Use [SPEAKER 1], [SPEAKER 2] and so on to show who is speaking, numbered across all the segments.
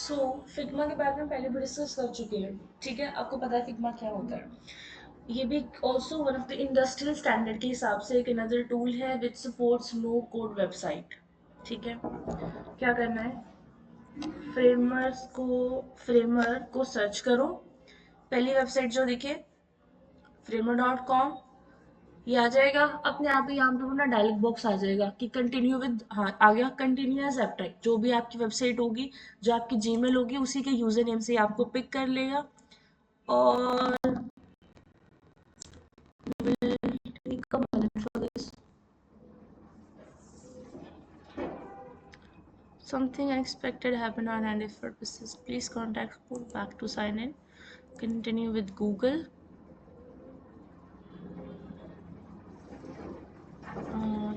[SPEAKER 1] सो Figma के बारे में पहले भी डिस्कस कर चुके हैं, ठीक है, आपको पता है फिग्मा क्या होता है। ये भी also one of the industrial standard के हिसाब से एक अनदर टूल है which supports no code website. ठीक है, क्या करना है, फ्रेमर को सर्च करो। पहली वेबसाइट जो दिखे framer.com, ये आ जाएगा अपने आप ही। यहाँ पे वो ना डायलॉग बॉक्स आ जाएगा कि कंटिन्यू विद, हाँ आ गया, कंटिन्यू एज एपटाइप। जो भी आपकी वेबसाइट होगी, जो आपकी जीमेल होगी, उसी के यूजर नेम से आपको पिक कर लेगा और will take a minute for this. Something unexpected happened on hand. If purposes, please contact support back to sign in. Continue with Google.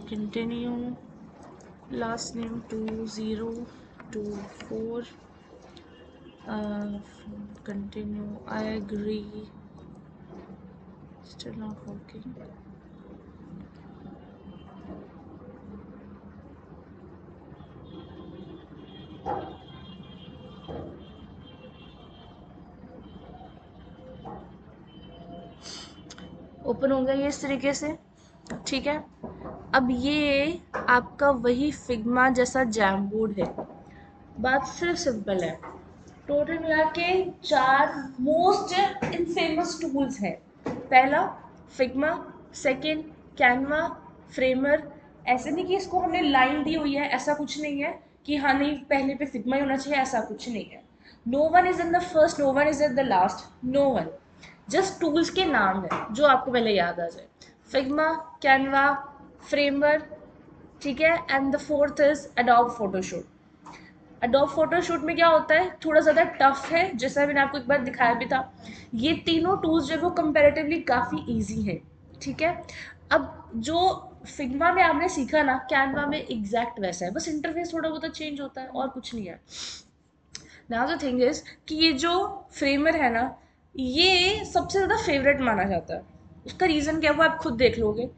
[SPEAKER 1] Continue. Last name 2024. Continue. I agree. Still not working. Open हो गया ये इस तरीके से, ठीक है। अब ये आपका वही फिग्मा जैसा जैम बोर्ड है। बात सिर्फ सिंपल है, टोटल मिला के 4 मोस्ट इनफेमस टूल्स हैं। पहला फिग्मा, सेकंड कैनवा, फ्रेमर। ऐसे नहीं कि इसको हमने लाइन दी हुई है, ऐसा कुछ नहीं है कि हाँ नहीं पहले पे फिग्मा ही होना चाहिए, ऐसा कुछ नहीं है। No one is in the first, no one is in the last, no one. Just tools के नाम है जो आपको पहले याद आ जाए, फिग्मा, कैनवा, फ्रेमर, ठीक है। And the fourth is adobe Photoshop. Adobe photoshoot में क्या होता है, थोड़ा ज़्यादा टफ है, जैसा मैंने आपको एक बार दिखाया भी था। ये तीनों टूल्स जो है वो कंपैरेटिवली काफ़ी इजी है, ठीक है। अब जो फिग्मा में आपने सीखा ना, कैनवा में एग्जैक्ट वैसा है, बस इंटरफेस थोड़ा बहुत चेंज होता है और कुछ नहीं है। नाउ द थिंग इज कि ये जो फ्रेमर है ना, ये सबसे ज़्यादा फेवरेट माना जाता है। उसका रीज़न क्या है वो आप खुद देख लोगे,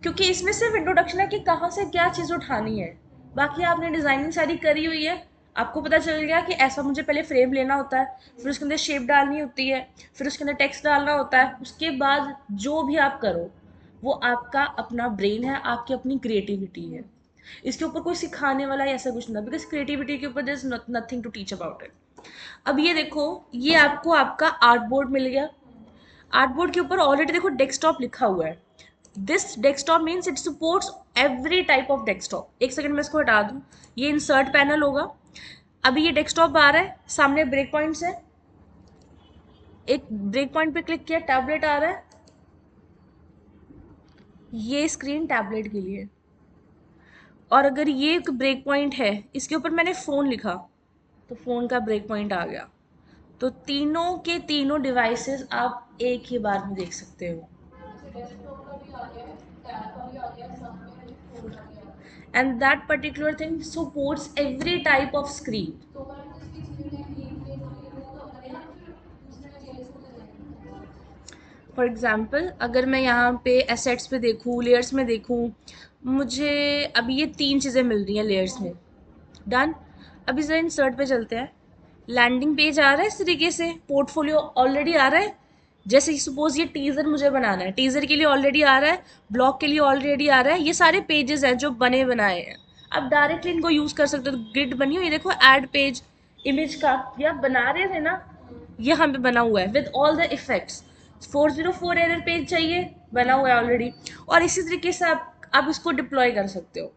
[SPEAKER 1] क्योंकि इसमें सिर्फ इंट्रोडक्शन है कि कहाँ से क्या चीज़ उठानी है। बाकी आपने डिज़ाइनिंग सारी करी हुई है, आपको पता चल गया कि ऐसा मुझे पहले फ्रेम लेना होता है, फिर उसके अंदर शेप डालनी होती है, फिर उसके अंदर टेक्स्ट डालना होता है। उसके बाद जो भी आप करो वो आपका अपना ब्रेन है, आपकी अपनी क्रिएटिविटी है। इसके ऊपर कोई सिखाने वाला या ऐसा कुछ ना, बिकॉज क्रिएटिविटी के ऊपर there is nothing to teach about it. अब ये देखो, ये आपको आपका आर्ट बोर्ड मिल गया। आर्ट बोर्ड के ऊपर ऑलरेडी देखो डेस्कटॉप लिखा हुआ है। This desktop means it supports every type of desktop. एक सेकंड में इसको हटा दूँ, ये इंसर्ट पैनल होगा। अभी ये डेस्कटॉप आ रहा है, सामने ब्रेक पॉइंट्स है, एक ब्रेक पॉइंट पे क्लिक किया, टैबलेट आ रहा है। ये स्क्रीन टैबलेट के लिए। और अगर ये एक ब्रेक पॉइंट है, इसके ऊपर मैंने फ़ोन लिखा तो फ़ोन का ब्रेक पॉइंट आ गया। तो तीनों के तीनों डिवाइसेस आप एक ही बार में देख सकते हो। And that particular thing supports every type of screen. For example अगर मैं यहाँ पे एसेट्स पे देखूँ, लेयर्स में देखूँ, मुझे अभी ये 3 चीज़ें मिल रही हैं लेयर्स में। डन। अभी ज़रा इंसर्ट पे चलते हैं। लैंडिंग पेज आ रहा है इस तरीके से, पोर्टफोलियो ऑलरेडी आ रहा है। जैसे कि सपोज ये टीज़र मुझे बनाना है, टीज़र के लिए ऑलरेडी आ रहा है, ब्लॉग के लिए ऑलरेडी आ रहा है। ये सारे पेजेस हैं जो बने बनाए हैं। आप डायरेक्टली इनको यूज़ कर सकते हो। तो ग्रिड बनी हुई है, देखो ऐड पेज इमेज का, ये आप बना रहे थे ना, ये यहाँ पे बना हुआ है with all the effects. 404 error page चाहिए, बना हुआ है ऑलरेडी। और इसी तरीके से आप इसको डिप्लॉय कर सकते हो।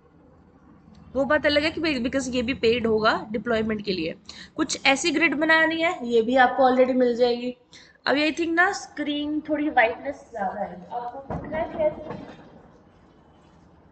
[SPEAKER 1] वो बात अलग है कि बिकॉज ये भी पेड होगा डिप्लॉयमेंट के लिए। कुछ ऐसी ग्रिड बनानी है, ये भी आपको ऑलरेडी मिल जाएगी। अब आई थिंक ना स्क्रीन थोड़ी वाइटनेस ज़्यादा है, आपको दिख रहा है कैसे?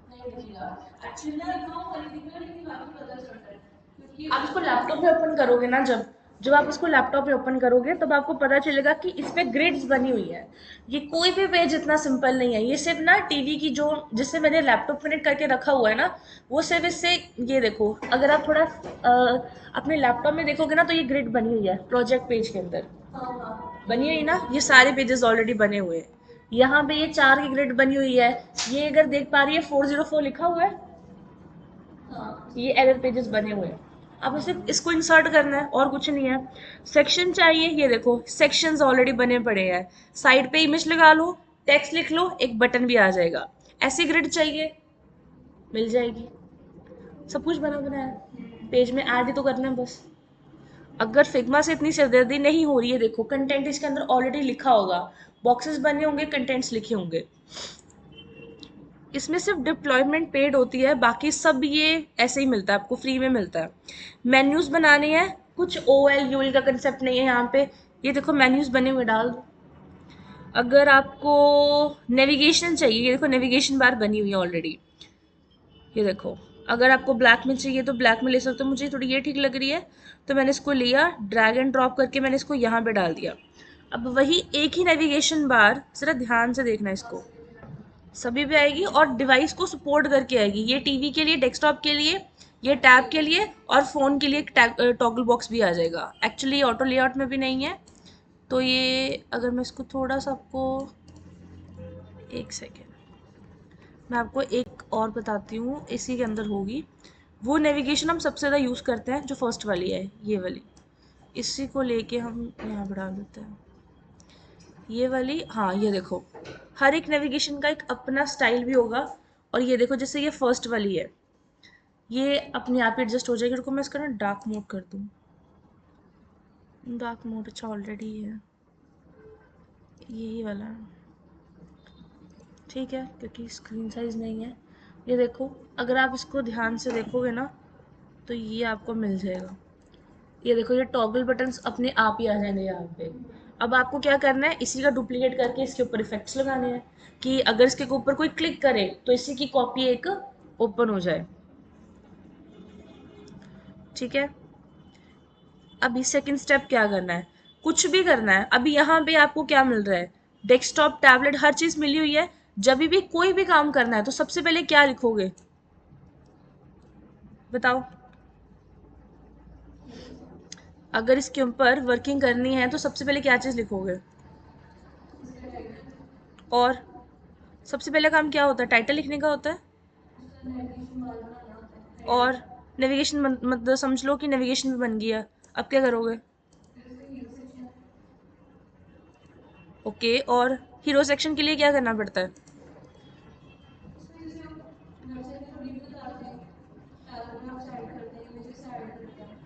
[SPEAKER 1] नहीं दिखेगा एक्चुअली ना, इतना वो नहीं दिख रहा, लेकिन बाकी पता चलता है क्योंकि आप इसको लैपटॉप में ओपन करोगे ना, जब जब आप इसको लैपटॉप में ओपन करोगे तब आपको पता चलेगा कि इसमें ग्रिड्स बनी हुई है। ये कोई भी पेज इतना सिंपल नहीं है, ये सिर्फ ना टीवी की जो जिससे मैंने लैपटॉप कनेक्ट करके रखा हुआ है ना, वो सिर्फ इससे। ये देखो, अगर आप थोड़ा अपने लैपटॉप में देखोगे ना, तो ये ग्रिड बनी हुई है प्रोजेक्ट पेज के अंदर। बनी हुई ना, ये सारे पेजेस ऑलरेडी बने हुए हैं। यहाँ पे ये 4 की ग्रिड बनी हुई है। ये अगर देख पा रही है 404 लिखा हुआ है, ये एरर पेजेस बने हुए हैं। अब सिर्फ इसको इंसर्ट करना है और कुछ नहीं है। सेक्शन चाहिए, ये देखो सेक्शंस ऑलरेडी बने पड़े हैं, साइड पे इमेज लगा लो, टेक्स्ट लिख लो, एक बटन भी आ जाएगा। ऐसी ग्रिड चाहिए, मिल जाएगी, सब कुछ बना बनाया है, पेज में ऐड ही तो करना है बस। अगर फिग्मा से इतनी सिरदर्दी नहीं हो रही है, देखो कंटेंट इसके अंदर ऑलरेडी लिखा होगा, बॉक्सेस बने होंगे, कंटेंट्स लिखे होंगे। इसमें सिर्फ डिप्लॉयमेंट पेड होती है, बाकी सब ये ऐसे ही मिलता है, आपको फ्री में मिलता है। मेन्यूज बनाने हैं, कुछ ओ एल यू एल का कंसेप्ट नहीं है यहाँ पे। ये देखो मेन्यूज बने हुए, डाल दो। अगर आपको नेविगेशन चाहिए, ये देखो नेविगेशन बार बनी हुई है ऑलरेडी, ये देखो। अगर आपको ब्लैक में चाहिए तो ब्लैक में ले सकते हो, मुझे थोड़ी ये ठीक लग रही है तो मैंने इसको लिया, ड्रैग एंड ड्रॉप करके मैंने इसको यहाँ पे डाल दिया। अब वही एक ही नेविगेशन बार, जरा ध्यान से देखना इसको, सभी पे आएगी और डिवाइस को सपोर्ट करके आएगी। ये टीवी के लिए, डेस्कटॉप के लिए, ये टैब के लिए, और फ़ोन के लिए टॉगल बॉक्स भी आ जाएगा। एक्चुअली ऑटो लेआउट में भी नहीं है, तो ये अगर मैं इसको थोड़ा सा आपको, एक सेकेंड, मैं आपको एक और बताती हूँ, इसी के अंदर होगी वो नेविगेशन हम सबसे ज़्यादा यूज़ करते हैं, जो फर्स्ट वाली है ये वाली, इसी को लेके हम यहाँ बढ़ा देते हैं, ये वाली। हाँ ये देखो, हर एक नेविगेशन का एक अपना स्टाइल भी होगा। और ये देखो जैसे ये फर्स्ट वाली है, ये अपने आप ही एडजस्ट हो जाएगी। रुको मैं इसका ना डार्क मोड कर दूँ, डार्क मोड अच्छा ऑलरेडी है, यही वाला है, ठीक है, क्योंकि स्क्रीन साइज नहीं है। ये देखो, अगर आप इसको ध्यान से देखोगे ना तो ये आपको मिल जाएगा। ये देखो ये टॉगल बटन्स अपने आप ही आ जाएंगे यहाँ पे। अब आपको क्या करना है, इसी का डुप्लीकेट करके इसके ऊपर इफेक्ट्स लगाने हैं, कि अगर इसके ऊपर कोई क्लिक करे तो इसी की कॉपी एक ओपन हो जाए, ठीक है। अभी सेकंड स्टेप क्या करना है, कुछ भी करना है। अभी यहाँ पे आपको क्या मिल रहा है, डेस्कटॉप, टैबलेट, हर चीज मिली हुई है। जब भी कोई भी काम करना है तो सबसे पहले क्या लिखोगे, बताओ। अगर इसके ऊपर वर्किंग करनी है तो सबसे पहले क्या चीज लिखोगे, और सबसे पहला काम क्या होता है, टाइटल लिखने का होता है। और नेविगेशन मतलब समझ लो कि नेविगेशन भी बन गया। अब क्या करोगे, ओके। और हीरो सेक्शन के लिए क्या करना पड़ता है,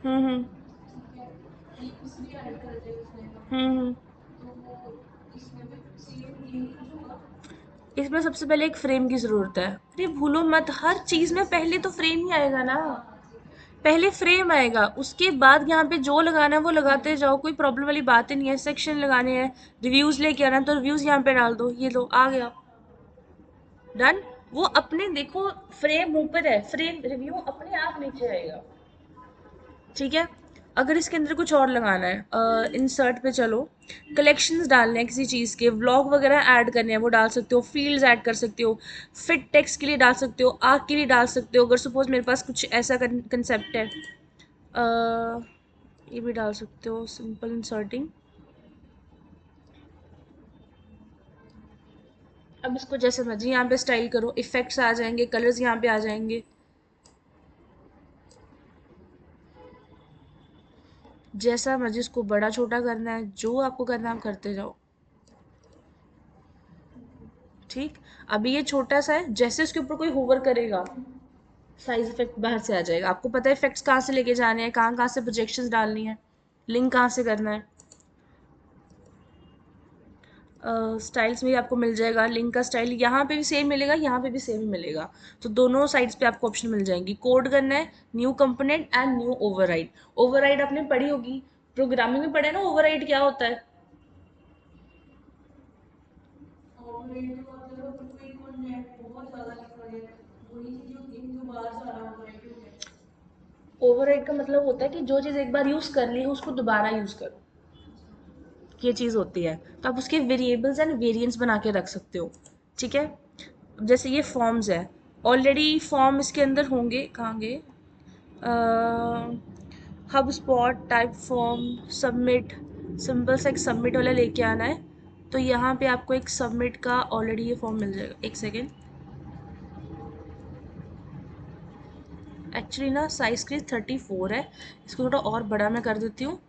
[SPEAKER 1] हम्म, हम्म। इसमें सबसे पहले एक फ्रेम की ज़रूरत है। अरे भूलो मत, हर चीज़ में पहले तो फ्रेम ही आएगा ना, पहले फ्रेम आएगा, उसके बाद यहाँ पे जो लगाना है वो लगाते जाओ, कोई प्रॉब्लम वाली बात ही नहीं है। सेक्शन लगाने हैं, रिव्यूज़ लेके आना है तो रिव्यूज़ यहाँ पे डाल दो, ये लो आ गया, डन। वो अपने देखो, फ्रेम ऊपर है, फ्रेम रिव्यू अपने आप नीचे आएगा, ठीक है। अगर इसके अंदर कुछ और लगाना है, इंसर्ट पे चलो, कलेक्शंस डालने हैं किसी चीज़ के, व्लॉग वगैरह ऐड करने हैं वो डाल सकते हो, फील्ड्स ऐड कर सकते हो, फिट टेक्स्ट के लिए डाल सकते हो, आर्क के लिए डाल सकते हो। अगर सपोज मेरे पास कुछ ऐसा कंसेप्ट है, ये भी डाल सकते हो, सिंपल इंसर्टिंग। अब इसको जैसे मर्जी यहाँ पे स्टाइल करो, इफेक्ट्स आ जाएंगे, कलर्स यहाँ पे आ जाएंगे, जैसा मर्जी इसको बड़ा छोटा करना है, जो आपको करना है आप करते जाओ, ठीक। अभी ये छोटा सा है, जैसे उसके ऊपर कोई होवर करेगा साइज इफेक्ट बाहर से आ जाएगा। आपको पता है इफेक्ट्स कहाँ से लेके जाने हैं, कहाँ कहाँ से प्रोजेक्शंस डालनी है, लिंक कहाँ से करना है। स्टाइल्स में भी आपको मिल जाएगा लिंक का स्टाइल, यहाँ पे भी सेम मिलेगा, यहाँ पे भी सेम मिलेगा। तो दोनों साइड्स पे आपको ऑप्शन मिल जाएंगी। कोड करना है, new component and new override. Override आपने पढ़ी होगी, प्रोग्रामिंग में पढ़े ना ओवरराइड क्या होता है। ओवरराइड का मतलब होता है कि जो चीज़ एक बार यूज़ कर ली है उसको दोबारा यूज़ करो, ये चीज़ होती है। तो आप उसके वेरिएबल्स एंड वेरिएंट्स बना के रख सकते हो, ठीक है। जैसे ये फॉर्म्स है, ऑलरेडी फॉर्म इसके अंदर होंगे, कहाँ गए, hub spot, type form, submit, simple सा एक सबमिट वाला लेके आना है। तो यहाँ पे आपको एक सबमिट का ऑलरेडी ये फॉर्म मिल जाएगा, एक सेकेंड। एक्चुअली ना साइज़ की 34 है, इसको थोड़ा और बड़ा मैं कर देती हूँ।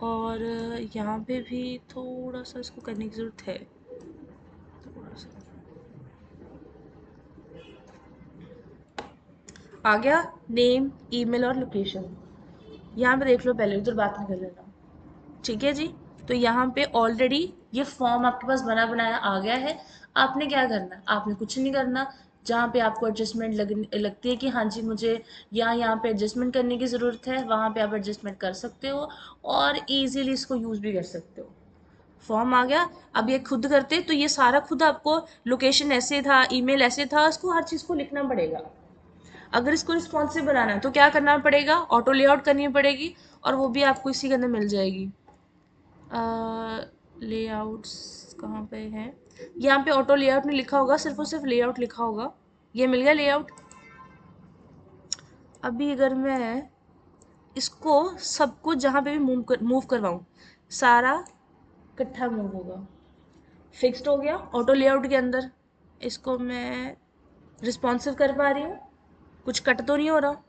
[SPEAKER 1] और यहाँ पे भी थोड़ा सा इसको करने की ज़रूरत है, थोड़ा सा। आ गया नेम, ईमेल और लोकेशन। यहाँ पे देख लो, पहले उधर बात नहीं कर लेना। ठीक है जी। तो यहाँ पे ऑलरेडी ये फॉर्म आपके पास बना बनाया आ गया है। आपने क्या करना है, आपने कुछ नहीं करना। जहाँ पे आपको एडजस्टमेंट लगती है कि हाँ जी मुझे यहाँ पे एडजस्टमेंट करने की ज़रूरत है, वहाँ पे आप एडजस्टमेंट कर सकते हो और इजीली इसको यूज़ भी कर सकते हो। फॉर्म आ गया। अब ये खुद करते तो ये सारा खुद आपको, लोकेशन ऐसे था, ईमेल ऐसे था, इसको हर चीज़ को लिखना पड़ेगा। अगर इसको रिस्पॉन्सिव बनाना है तो क्या करना पड़ेगा, ऑटो लेआउट करनी पड़ेगी, और वो भी आपको इसी के अंदर मिल जाएगी। लेआउट्स कहाँ पे है, यहाँ पे ऑटो लेआउट नहीं लिखा होगा, सिर्फ और सिर्फ लेआउट लिखा होगा। ये मिल गया लेआउट। अभी अगर मैं इसको सब कुछ जहाँ पे भी मूव करवाऊँ, सारा इकट्ठा मूव होगा। फिक्स्ड हो गया ऑटो लेआउट के अंदर। इसको मैं रिस्पॉन्सिव कर पा रही हूँ, कुछ कट तो नहीं हो रहा।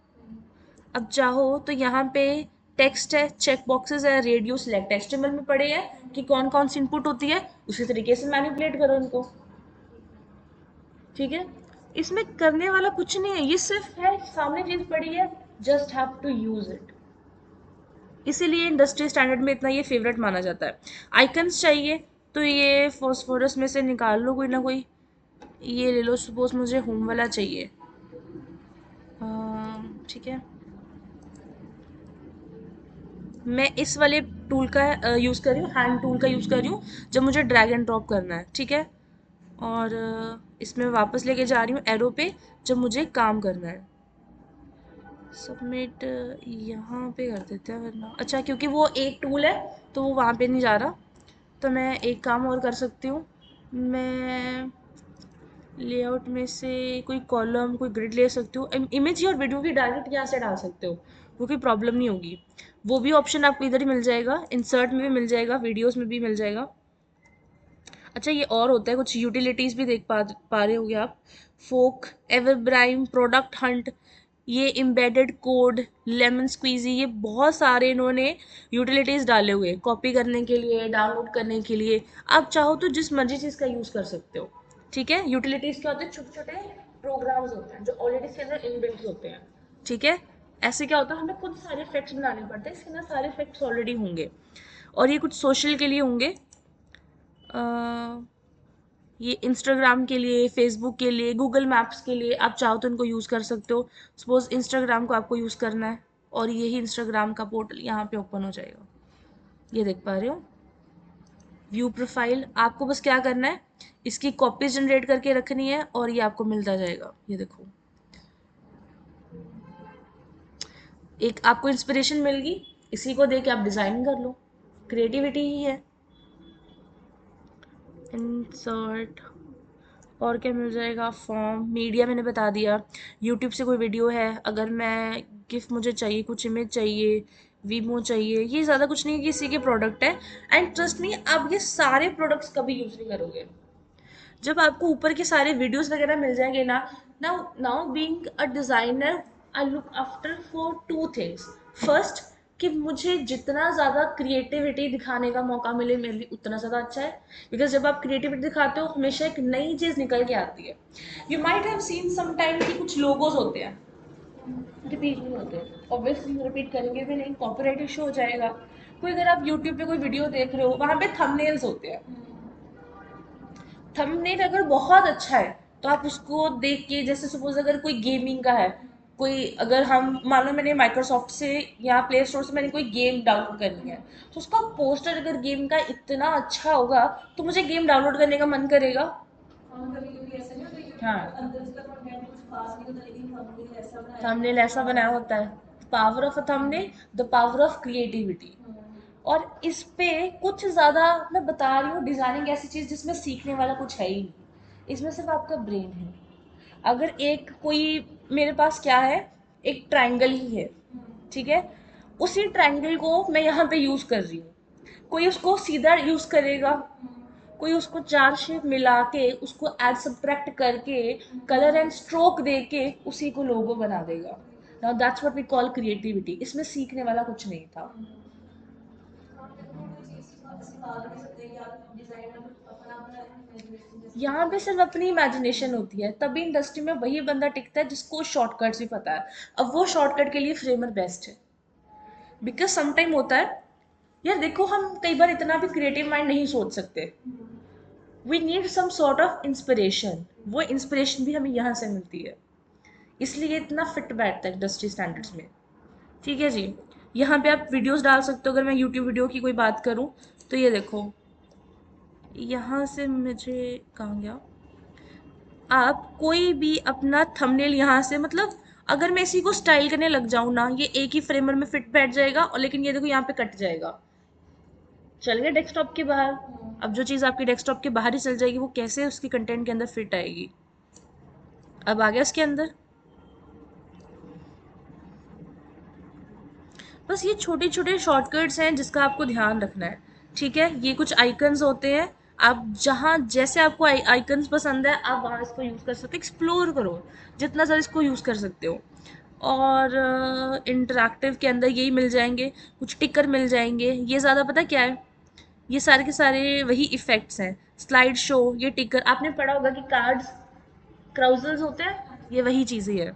[SPEAKER 1] अब चाहो तो यहाँ पे टेक्स्ट है, चेक बॉक्सेस है, रेडियो सिलेक्ट एचटीएमएल में पड़े हैं कि कौन कौन सी इनपुट होती है, उसी तरीके से मैनिपुलेट करो इनको। ठीक है, इसमें करने वाला कुछ नहीं है, ये सिर्फ है सामने चीज पड़ी है, just have to use it. इसीलिए इंडस्ट्री स्टैंडर्ड में इतना ये फेवरेट माना जाता है। आइकन्स चाहिए तो ये फॉस्फोरस में से निकाल लो कोई ना कोई। ये ले लो, सपोज मुझे होम वाला चाहिए। ठीक है, मैं इस वाले टूल का यूज़ कर रही हूँ, हैंड टूल का यूज़ कर रही हूँ जब मुझे ड्रैग एंड ड्रॉप करना है। ठीक है, और इसमें वापस लेके जा रही हूँ एरो पे जब मुझे काम करना है। सबमिट यहाँ पे कर देते हैं वरना, अच्छा क्योंकि वो एक टूल है तो वो वहाँ पे नहीं जा रहा। तो मैं एक काम और कर सकती हूँ, मैं लेआउट में से कोई कॉलम, कोई ग्रिड ले सकती हूँ। इमेज और वीडियो भी डायरेक्ट यहाँ से डाल सकते हो, वो कोई प्रॉब्लम नहीं होगी। वो भी ऑप्शन आपको इधर ही मिल जाएगा, इंसर्ट में भी मिल जाएगा, वीडियोस में भी मिल जाएगा। अच्छा ये और होता है, कुछ यूटिलिटीज़ भी देख पा रहे होगे आप। फोक, एवरब्राइम, प्रोडक्ट हंट, ये एम्बेडेड कोड, लेमन स्क्वीजी, ये बहुत सारे इन्होंने यूटिलिटीज़ डाले हुए हैं कॉपी करने के लिए, डाउनलोड करने के लिए। आप चाहो तो जिस मर्जी चीज़ का यूज़ कर सकते हो। ठीक है, यूटिलिटीज़ क्या होते हैं, छोटे छोटे प्रोग्राम्स होते हैं जो ऑलरेडी इसके अंदर इनबिल्ट होते हैं। ठीक है, ऐसे क्या होता है, हमें खुद सारे इफेक्ट्स बनाने पड़ते हैं, इसके अंदर सारे इफेक्ट्स ऑलरेडी होंगे। और ये कुछ सोशल के लिए होंगे, ये इंस्टाग्राम के लिए, फेसबुक के लिए, गूगल मैप्स के लिए, आप चाहो तो इनको यूज़ कर सकते हो। सपोज इंस्टाग्राम को आपको यूज़ करना है और यही इंस्टाग्राम का पोर्टल यहाँ पे ओपन हो जाएगा, ये देख पा रहे हो। व्यू प्रोफाइल, आपको बस क्या करना है, इसकी कॉपीज जनरेट करके रखनी है और ये आपको मिलता जाएगा। ये देखो, एक आपको इंस्पिरेशन मिल गई, इसी को देख के आप डिज़ाइन कर लो, क्रिएटिविटी ही है। इंसर्ट, और क्या मिल जाएगा, फॉर्म, मीडिया मैंने बता दिया। यूट्यूब से कोई वीडियो है, अगर मैं गिफ्ट मुझे चाहिए, कुछ इमेज चाहिए, वीमो चाहिए, ये ज़्यादा कुछ नहीं है, किसी के प्रोडक्ट है। एंड ट्रस्ट मी, आप ये सारे प्रोडक्ट्स कभी यूज़ नहीं करोगे। जब आपको ऊपर के सारे वीडियोस वगैरह मिल जाएंगे ना, now now being a designer, I look after for two things. First, कि मुझे जितना ज़्यादा क्रिएटिविटी दिखाने का मौका मिले मेरे लिए उतना ज़्यादा अच्छा है। बिकॉज जब आप क्रिएटिविटी दिखाते हो हमेशा एक नई चीज़ निकल के आती है। You might have seen some time कि कुछ लोगोज होते हैं, रिपीट नहीं होते, ऑब्वियसली रिपीट करेंगे भी नहीं, कॉपीराइट इशू हो जाएगा। कोई अगर आप यूट्यूब पे कोई वीडियो देख रहे हो, वहाँ पे थंबनेल्स होते हैं, थंबनेल अगर बहुत अच्छा है तो आप उसको देख के, जैसे सपोज अगर कोई गेमिंग का है, कोई अगर हम मान लो मैंने माइक्रोसॉफ्ट से या प्ले स्टोर से मैंने कोई गेम डाउनलोड करनी है, तो उसका पोस्टर अगर गेम का इतना अच्छा होगा तो मुझे गेम डाउनलोड करने का मन करेगा। हाँ, थंबनेल ऐसा बनाया होता है, power of a thumbnail, the power of creativity. और इस पे कुछ ज़्यादा मैं बता रही हूँ, डिज़ाइनिंग ऐसी चीज़ जिसमें सीखने वाला कुछ है ही नहीं, इसमें सिर्फ आपका ब्रेन है। अगर एक कोई, मेरे पास क्या है, एक ट्रायंगल ही है, ठीक है, उसी ट्रायंगल को मैं यहाँ पे यूज़ कर रही हूँ, कोई उसको सीधा यूज़ करेगा, कोई उसको चार शेप मिला के उसको ऐड सब्ट्रैक्ट करके कलर एंड स्ट्रोक दे के उसी को लोगो बना देगा। Now that's what we call creativity. इसमें सीखने वाला कुछ नहीं था। यहाँ पे सिर्फ अपनी इमेजिनेशन होती है, तभी इंडस्ट्री में वही बंदा टिकता है जिसको शॉर्टकट्स भी पता है। अब वो शॉर्टकट के लिए फ्रेमर बेस्ट है। बिकॉज समटाइम होता है, यार देखो हम कई बार इतना भी क्रिएटिव माइंड नहीं सोच सकते। We need some sort of inspiration. वो इंस्पिरेशन भी हमें यहाँ से मिलती है, इसलिए इतना फिट बैठता है इंडस्ट्री स्टैंडर्ड्स में। ठीक है जी। यहाँ पे आप वीडियोस डाल सकते हो। अगर मैं यूट्यूब वीडियो की कोई बात करूँ तो ये देखो, यहाँ से मुझे कहाँ गया, आप कोई भी अपना थंबनेल यहाँ से, मतलब अगर मैं इसी को स्टाइल करने लग जाऊँ ना, ये एक ही फ्रेमर में फिट बैठ जाएगा, और लेकिन ये देखो यहाँ पे कट जाएगा, चल गया डेस्कटॉप के बाहर। अब जो चीज़ आपकी डेस्कटॉप के बाहर ही चल जाएगी, वो कैसे उसकी कंटेंट के अंदर फिट आएगी। अब आ गया इसके अंदर। बस ये छोटे छोटे शॉर्टकट्स हैं जिसका आपको ध्यान रखना है। ठीक है, ये कुछ आइकन्स होते हैं। आप जहाँ जैसे आपको आइकन्स पसंद है, आप वहाँ इसको यूज़ कर सकते हो। एक्सप्लोर करो, जितना ज़्यादा इसको यूज़ कर सकते हो। और इंटरेक्टिव के अंदर यही मिल जाएंगे, कुछ टिकर मिल जाएंगे। ये ज़्यादा पता क्या है, ये सारे के सारे वही इफ़ेक्ट्स हैं। स्लाइड शो, ये टिकर आपने पढ़ा होगा कि कार्ड्स क्राउजल्स होते हैं, ये वही चीज़ें है।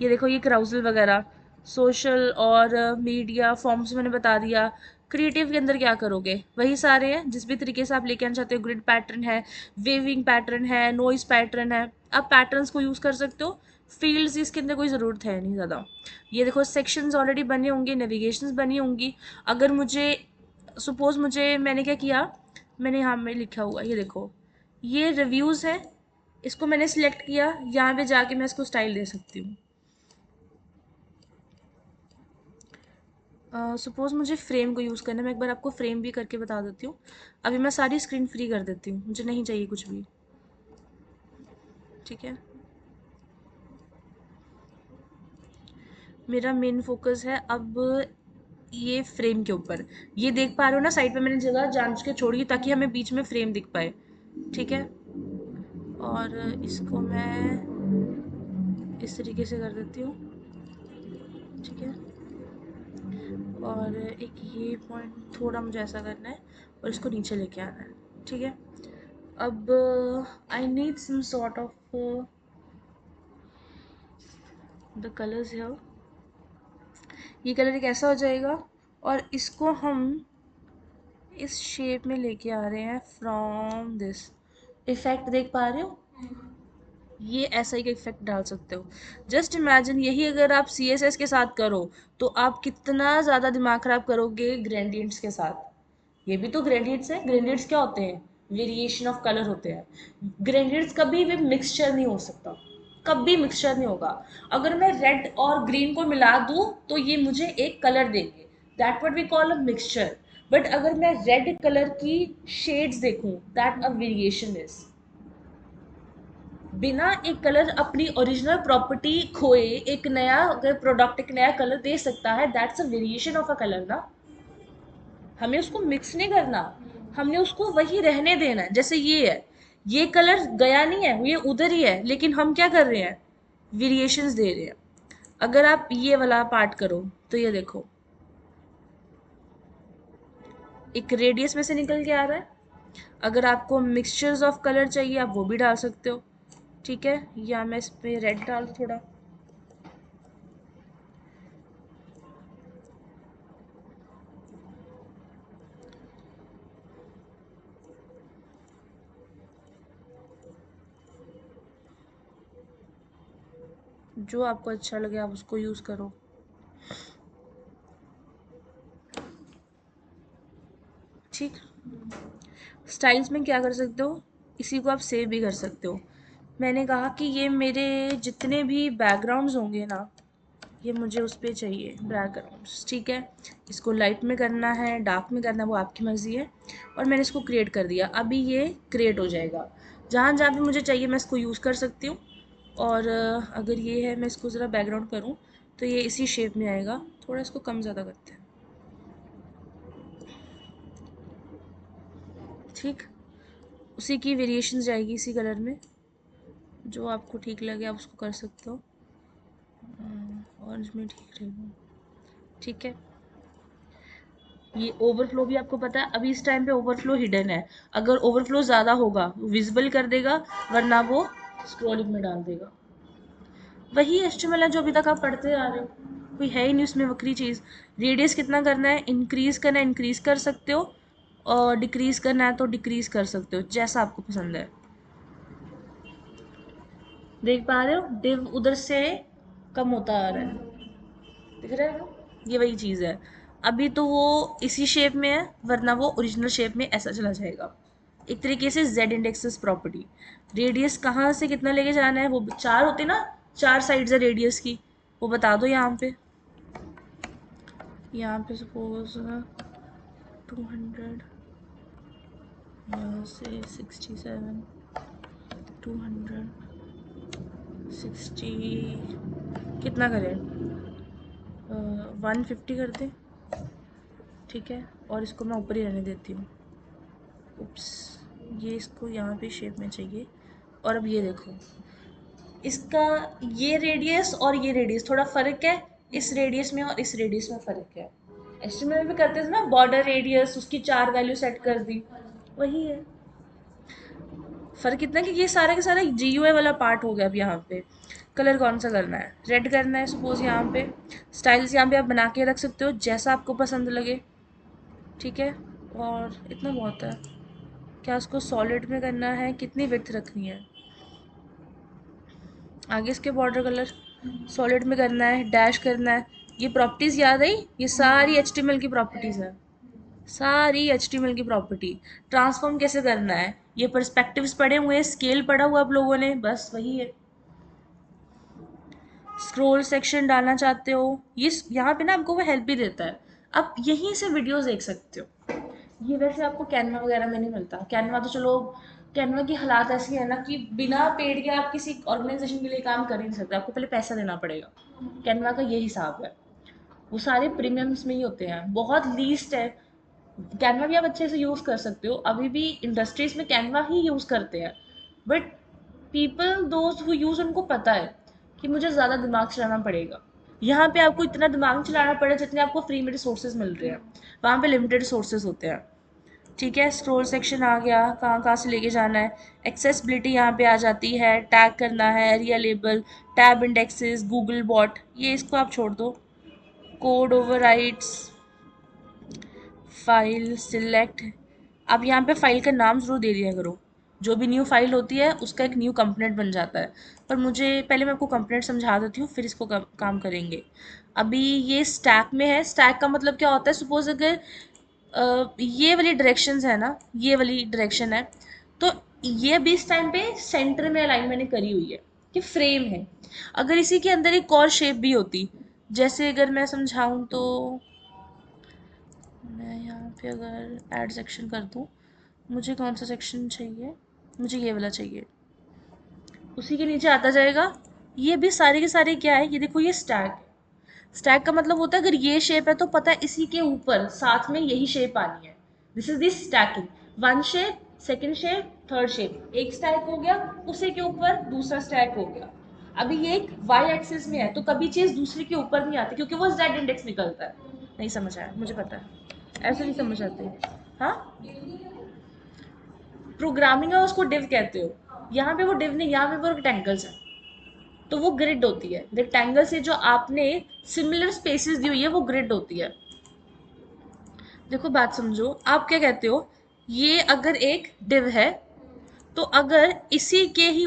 [SPEAKER 1] ये देखो, ये क्राउजल वगैरह सोशल और मीडिया फॉर्म्स मैंने बता दिया। क्रिएटिव के अंदर क्या करोगे, वही सारे हैं जिस भी तरीके से आप लेके आना चाहते हो। ग्रिड पैटर्न है, वेविंग पैटर्न है, नॉइज पैटर्न है। आप पैटर्न्स को यूज़ कर सकते हो। फील्ड्स इसके अंदर कोई ज़रूरत है नहीं ज़्यादा। ये देखो, सेक्शंस ऑलरेडी बने होंगे, नेविगेशंस बनी होंगी। अगर मुझे सपोज मुझे, मैंने क्या किया, मैंने यहाँ में लिखा हुआ, ये देखो, ये रिव्यूज़ है। इसको मैंने सिलेक्ट किया, यहाँ पे जाके मैं इसको स्टाइल दे सकती हूँ। सपोज मुझे फ्रेम को यूज़ करना है, मैं एक बार आपको फ्रेम भी करके बता देती हूँ। अभी मैं सारी स्क्रीन फ्री कर देती हूँ, मुझे नहीं चाहिए कुछ भी। ठीक है, मेरा मेन फोकस है अब ये फ्रेम के ऊपर। ये देख पा रहे हो ना, साइड पे मैंने जगह जान के छोड़ी ताकि हमें बीच में फ्रेम दिख पाए। ठीक है, और इसको मैं इस तरीके से कर देती हूँ। ठीक है, और एक ये पॉइंट थोड़ा मुझे ऐसा करना है, और इसको नीचे लेके आना है। ठीक है, अब I need some sort of the colours here. ये कलर एक ऐसा हो जाएगा, और इसको हम इस शेप में लेके आ रहे हैं फ्रॉम दिस। इफेक्ट देख पा रहे हो, ये ऐसा ही इफेक्ट डाल सकते हो। जस्ट इमेजिन, यही अगर आप सी एस एस के साथ करो तो आप कितना ज़्यादा दिमाग खराब करोगे ग्रेडियंट्स के साथ। ये भी तो ग्रेडियंट्स हैं। ग्रेडियंट्स क्या होते हैं, वेरिएशन ऑफ कलर होते हैं। ग्रेडियंट्स कभी भी मिक्सचर नहीं हो सकता, कभी मिक्सचर नहीं होगा। अगर मैं रेड और ग्रीन को मिला दूं तो ये मुझे एक कलर देंगे, that what we call a mixture. But अगर मैं रेड कलर की शेड्स देखूं, दैट अ वेरिएशन इज। बिना एक कलर अपनी ओरिजिनल प्रॉपर्टी खोए एक नया अगर प्रोडक्ट एक नया कलर दे सकता है, that's a variation of a colour ना। हमें उसको मिक्स नहीं करना, हमने उसको वही रहने देना है जैसे ये है। ये कलर गया नहीं है, ये उधर ही है, लेकिन हम क्या कर रहे हैं, वेरिएशंस दे रहे हैं। अगर आप ये वाला पार्ट करो तो ये देखो, एक रेडियस में से निकल के आ रहा है। अगर आपको मिक्सचर्स ऑफ कलर चाहिए, आप वो भी डाल सकते हो। ठीक है, या मैं इस पे रेड डाल थोड़ा। जो आपको अच्छा लगे आप उसको यूज़ करो। ठीक, स्टाइल्स में क्या कर सकते हो, इसी को आप सेव भी कर सकते हो। मैंने कहा कि ये मेरे जितने भी बैकग्राउंड्स होंगे ना, ये मुझे उस पर चाहिए बैकग्राउंड्स। ठीक है, इसको लाइट में करना है, डार्क में करना है, वो आपकी मर्ज़ी है। और मैंने इसको क्रिएट कर दिया, अभी ये क्रिएट हो जाएगा। जहाँ जहाँ भी मुझे चाहिए मैं इसको यूज़ कर सकती हूँ। और अगर ये है, मैं इसको ज़रा बैकग्राउंड करूँ तो ये इसी शेप में आएगा। थोड़ा इसको कम ज़्यादा करते हैं। ठीक, उसी की वेरिएशन जाएगी इसी कलर में। जो आपको ठीक लगे आप उसको कर सकते हो। ऑरेंज में ठीक रहेगा। ठीक है, ये ओवरफ्लो भी आपको पता है, अभी इस टाइम पे ओवरफ्लो हिडन है। अगर ओवरफ्लो ज़्यादा होगा विजिबल कर देगा, वरना वो स्क्रॉलिंग में डाल देगा। वही एचटीएमएल है जो अभी तक आप पढ़ते आ रहे हो, कोई है ही नहीं उसमें वक्री चीज़। रेडियस कितना करना है, इंक्रीज करना है इंक्रीज कर सकते हो, और डिक्रीज करना है तो डिक्रीज कर सकते हो, जैसा आपको पसंद है। देख पा रहे हो, डिव उधर से कम होता आ रहा है, दिख रहा है ना? ये वही चीज़ है। अभी तो वो इसी शेप में है, वरना वो ओरिजिनल शेप में ऐसा चला जाएगा। एक तरीके से जेड इंडेक्सेस प्रॉपर्टी। रेडियस कहाँ से कितना लेके जाना है, वो चार होते ना, चार साइड्स है रेडियस की, वो बता दो यहाँ पे। यहाँ पे सपोज 200, यहाँ से 67, 260, कितना करें, 150 कर दें। ठीक है, और इसको मैं ऊपर ही रहने देती हूँ। उप्स, ये इसको यहाँ पे शेप में चाहिए। और अब ये देखो, इसका ये रेडियस और ये रेडियस थोड़ा फर्क है, इस रेडियस में और इस रेडियस में फर्क है। एस्टिमेट भी करते थे ना, बॉर्डर रेडियस उसकी 4 वैल्यू सेट कर दी, वही है। फर्क इतना कि ये सारा का सारा GUI वाला पार्ट हो गया। अब यहाँ पे कलर कौन सा करना है, रेड करना है सपोज। यहाँ पे स्टाइल्स यहाँ पे आप बना के रख सकते हो जैसा आपको पसंद लगे। ठीक है, और इतना बहुत है। क्या उसको सॉलिड में करना है, कितनी विड्थ रखनी है, आगे इसके बॉर्डर कलर सॉलिड में करना है, डैश करना है। ये प्रॉपर्टीज याद आई, ये सारी HTML की प्रॉपर्टीज है, सारी HTML की प्रॉपर्टी। ट्रांसफॉर्म कैसे करना है, ये पर्सपेक्टिव्स पढ़े हुए हैं, स्केल पढ़ा हुआ आप लोगों ने, बस वही है। स्क्रोल सेक्शन डालना चाहते हो, ये यहाँ पे ना आपको वो हेल्प भी देता है, आप यहीं से वीडियोस देख सकते हो। ये वैसे आपको कैनवा वगैरह में नहीं मिलता। कैनवा तो चलो, कैनवा की हालात ऐसी है ना कि बिना पेड के आप किसी ऑर्गेनाइजेशन के लिए काम कर ही नहीं सकते, आपको पहले पैसा देना पड़ेगा। कैनवा का ये हिसाब है, वो सारे प्रीमियम्स में ही होते हैं, बहुत लीस्ट है। कैनवा भी आप अच्छे से यूज़ कर सकते हो, अभी भी इंडस्ट्रीज में कैनवा ही यूज़ करते हैं। But people those who use, उनको पता है कि मुझे ज़्यादा दिमाग चलाना पड़ेगा। यहाँ पे आपको इतना दिमाग चलाना पड़े जितने आपको फ्री में रिसोर्सेज मिल रहे हैं, वहाँ पे लिमिटेड रिसोर्सेज होते हैं। ठीक है, स्क्रोल सेक्शन आ गया, कहाँ कहाँ से लेके जाना है। एक्सेसिबिलिटी यहाँ पे आ जाती है, टैग करना है, aria label, tab indexes, Google bot, ये इसको आप छोड़ दो। कोड ओवरराइड्स, फाइल सिलेक्ट, आप यहाँ पे फाइल का नाम ज़रूर दे दिया करो। जो भी न्यू फाइल होती है उसका एक न्यू कंपोनेंट बन जाता है। पर मुझे पहले मैं आपको कंपोनेंट समझा देती हूँ, फिर इसको काम करेंगे। अभी ये स्टैक में है। स्टैक का मतलब क्या होता है, सपोज अगर ये वाली डायरेक्शंस है ना, ये वाली डायरेक्शन है, तो ये भी इस टाइम पे सेंटर में अलाइन मैंने करी हुई है कि फ्रेम है। अगर इसी के अंदर एक और शेप भी होती, जैसे अगर मैं समझाऊं तो मैं यहाँ पे अगर ऐड सेक्शन कर दूँ, मुझे कौन सा सेक्शन चाहिए, मुझे ये वाला चाहिए, उसी के नीचे आता जाएगा। ये भी सारे के सारे क्या है, ये देखो ये स्टैक है। स्टैक का मतलब होता है अगर ये शेप है तो पता है इसी के ऊपर साथ में यही शेप आनी है। This is this stacking, one shape, second shape, third shape, एक स्टैक हो गया, उसी के ऊपर दूसरा स्टैक हो गया। अभी ये एक वाई एक्सिस में है तो कभी चीज दूसरे के ऊपर नहीं आती, क्योंकि वो जेड इंडेक्स निकलता है। नहीं समझ आया, मुझे पता है, ऐसे नहीं समझ आते। हाँ, प्रोग्रामिंग है उसको डिव कहते हो, यहाँ पे वो डिव नहीं, यहाँ पे वो रेक्टेंगल्स है। तो वो ग्रिड होती है, रेक्टेंगल से जो आपने सिमिलर स्पेसेस दी हुई है वो ग्रिड होती है। देखो बात समझो, आप क्या कहते हो, ये अगर एक डिव है तो अगर इसी के ही